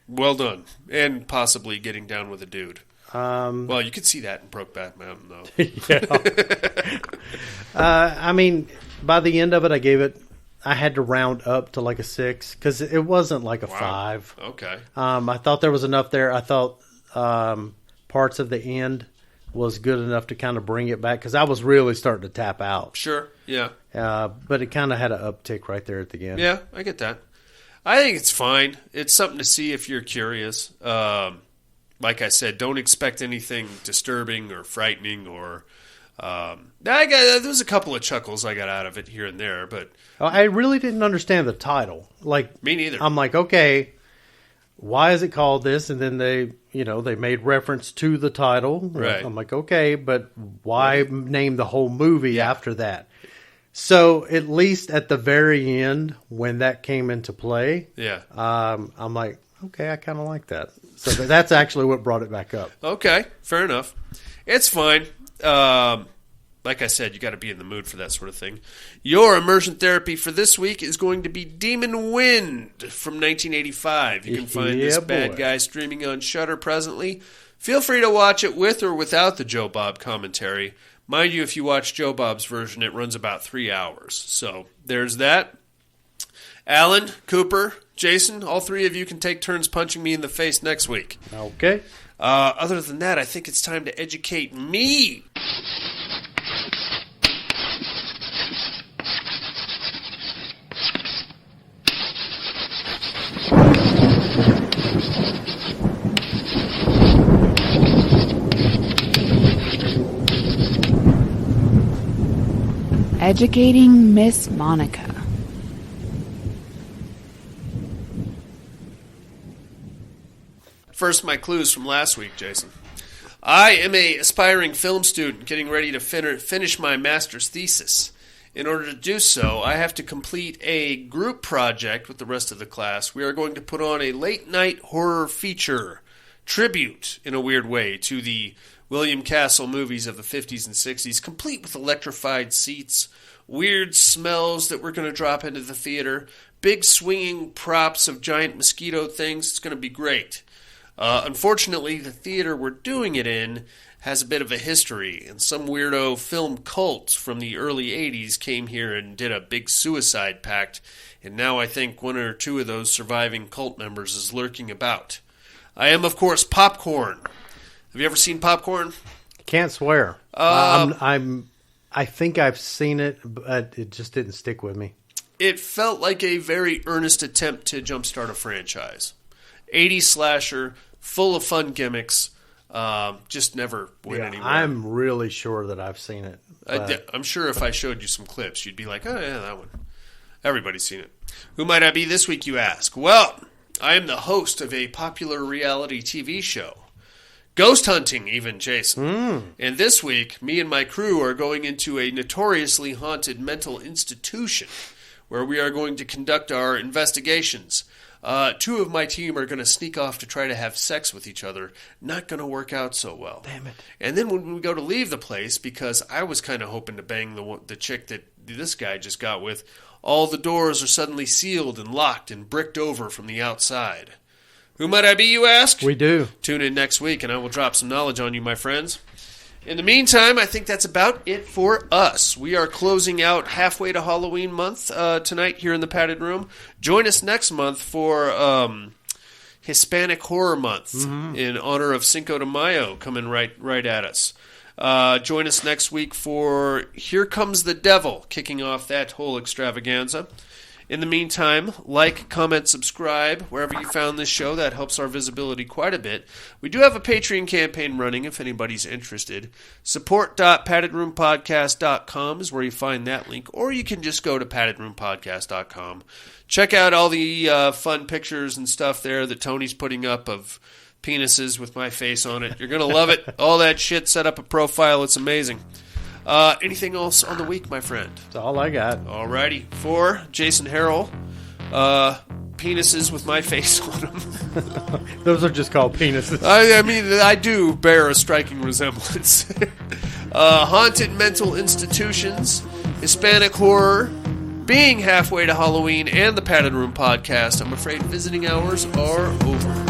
Well done. And possibly getting down with a dude. Well, you could see that in Brokeback Mountain, though. Yeah. By the end of it, I had to round up to like a 6 because it wasn't like a 5. Okay. I thought there was enough there. I thought parts of the end was good enough to kind of bring it back because I was really starting to tap out. Sure, yeah. But it kind of had an uptick right there at the end. Yeah, I get that. I think it's fine. It's something to see if you're curious. Like I said, don't expect anything disturbing or frightening or... there was a couple of chuckles I got out of it here and there, but... I really didn't understand the title. Me neither. I'm like, okay, why is it called this? And then they made reference to the title. Right. I'm like, okay, but why name the whole movie after that? So at least at the very end, when that came into play, I'm like, okay, I kind of like that. So that's actually what brought it back up. Okay, fair enough. It's fine. Like I said, you got to be in the mood for that sort of thing. Your immersion therapy for this week is going to be Demon Wind from 1985. You can find this bad guy streaming on Shudder presently. Feel free to watch it with or without the Joe Bob commentary. Mind you, if you watch Joe Bob's version, it runs about 3 hours. So there's that. Alan, Cooper, Jason, all three of you can take turns punching me in the face next week. Okay. Other than that, I think it's time to educate me. Educating Miss Monica. First, my clues from last week, Jason. I am an aspiring film student getting ready to finish my master's thesis. In order to do so, I have to complete a group project with the rest of the class. We are going to put on a late-night horror feature, tribute, in a weird way, to the William Castle movies of the 50s and 60s, complete with electrified seats, weird smells that we're going to drop into the theater, big swinging props of giant mosquito things. It's going to be great. Unfortunately, the theater we're doing it in has a bit of a history, and some weirdo film cult from the early 80s came here and did a big suicide pact, and now I think one or two of those surviving cult members is lurking about. I am, of course, Popcorn. Have you ever seen Popcorn? Can't swear. I think I've seen it, but it just didn't stick with me. It felt like a very earnest attempt to jumpstart a franchise. 80s slasher, full of fun gimmicks. Just never went anywhere. I'm really sure that I've seen it. I'm sure if I showed you some clips, you'd be like, oh, yeah, that one. Everybody's seen it. Who might I be this week, you ask? Well, I am the host of a popular reality TV show. Ghost hunting, even, Jason. And this week, me and my crew are going into a notoriously haunted mental institution where we are going to conduct our investigations. Two of my team are going to sneak off to try to have sex with each other. Not going to work out so well. Damn it. And then when we go to leave the place, because I was kind of hoping to bang the chick that this guy just got with, all the doors are suddenly sealed and locked and bricked over from the outside. Who might I be, you ask? We do. Tune in next week and I will drop some knowledge on you, my friends. In the meantime, I think that's about it for us. We are closing out halfway to Halloween month tonight here in the Padded Room. Join us next month for Hispanic Horror Month in honor of Cinco de Mayo coming right at us. Join us next week for Here Comes the Devil, kicking off that whole extravaganza. In the meantime, like, comment, subscribe wherever you found this show. That helps our visibility quite a bit. We do have a Patreon campaign running if anybody's interested. Support.paddedroompodcast.com is where you find that link, or you can just go to paddedroompodcast.com. Check out all the fun pictures and stuff there that Tony's putting up of penises with my face on it. You're going to love it. All that shit, set up a profile. It's amazing. Anything else on the week, my friend? That's all I got. Alrighty. For Jason Harrell, penises with my face on them. Those are just called penises. I mean, I do bear a striking resemblance. Haunted mental institutions, Hispanic horror, being halfway to Halloween, and the Padded Room podcast. I'm afraid visiting hours are over.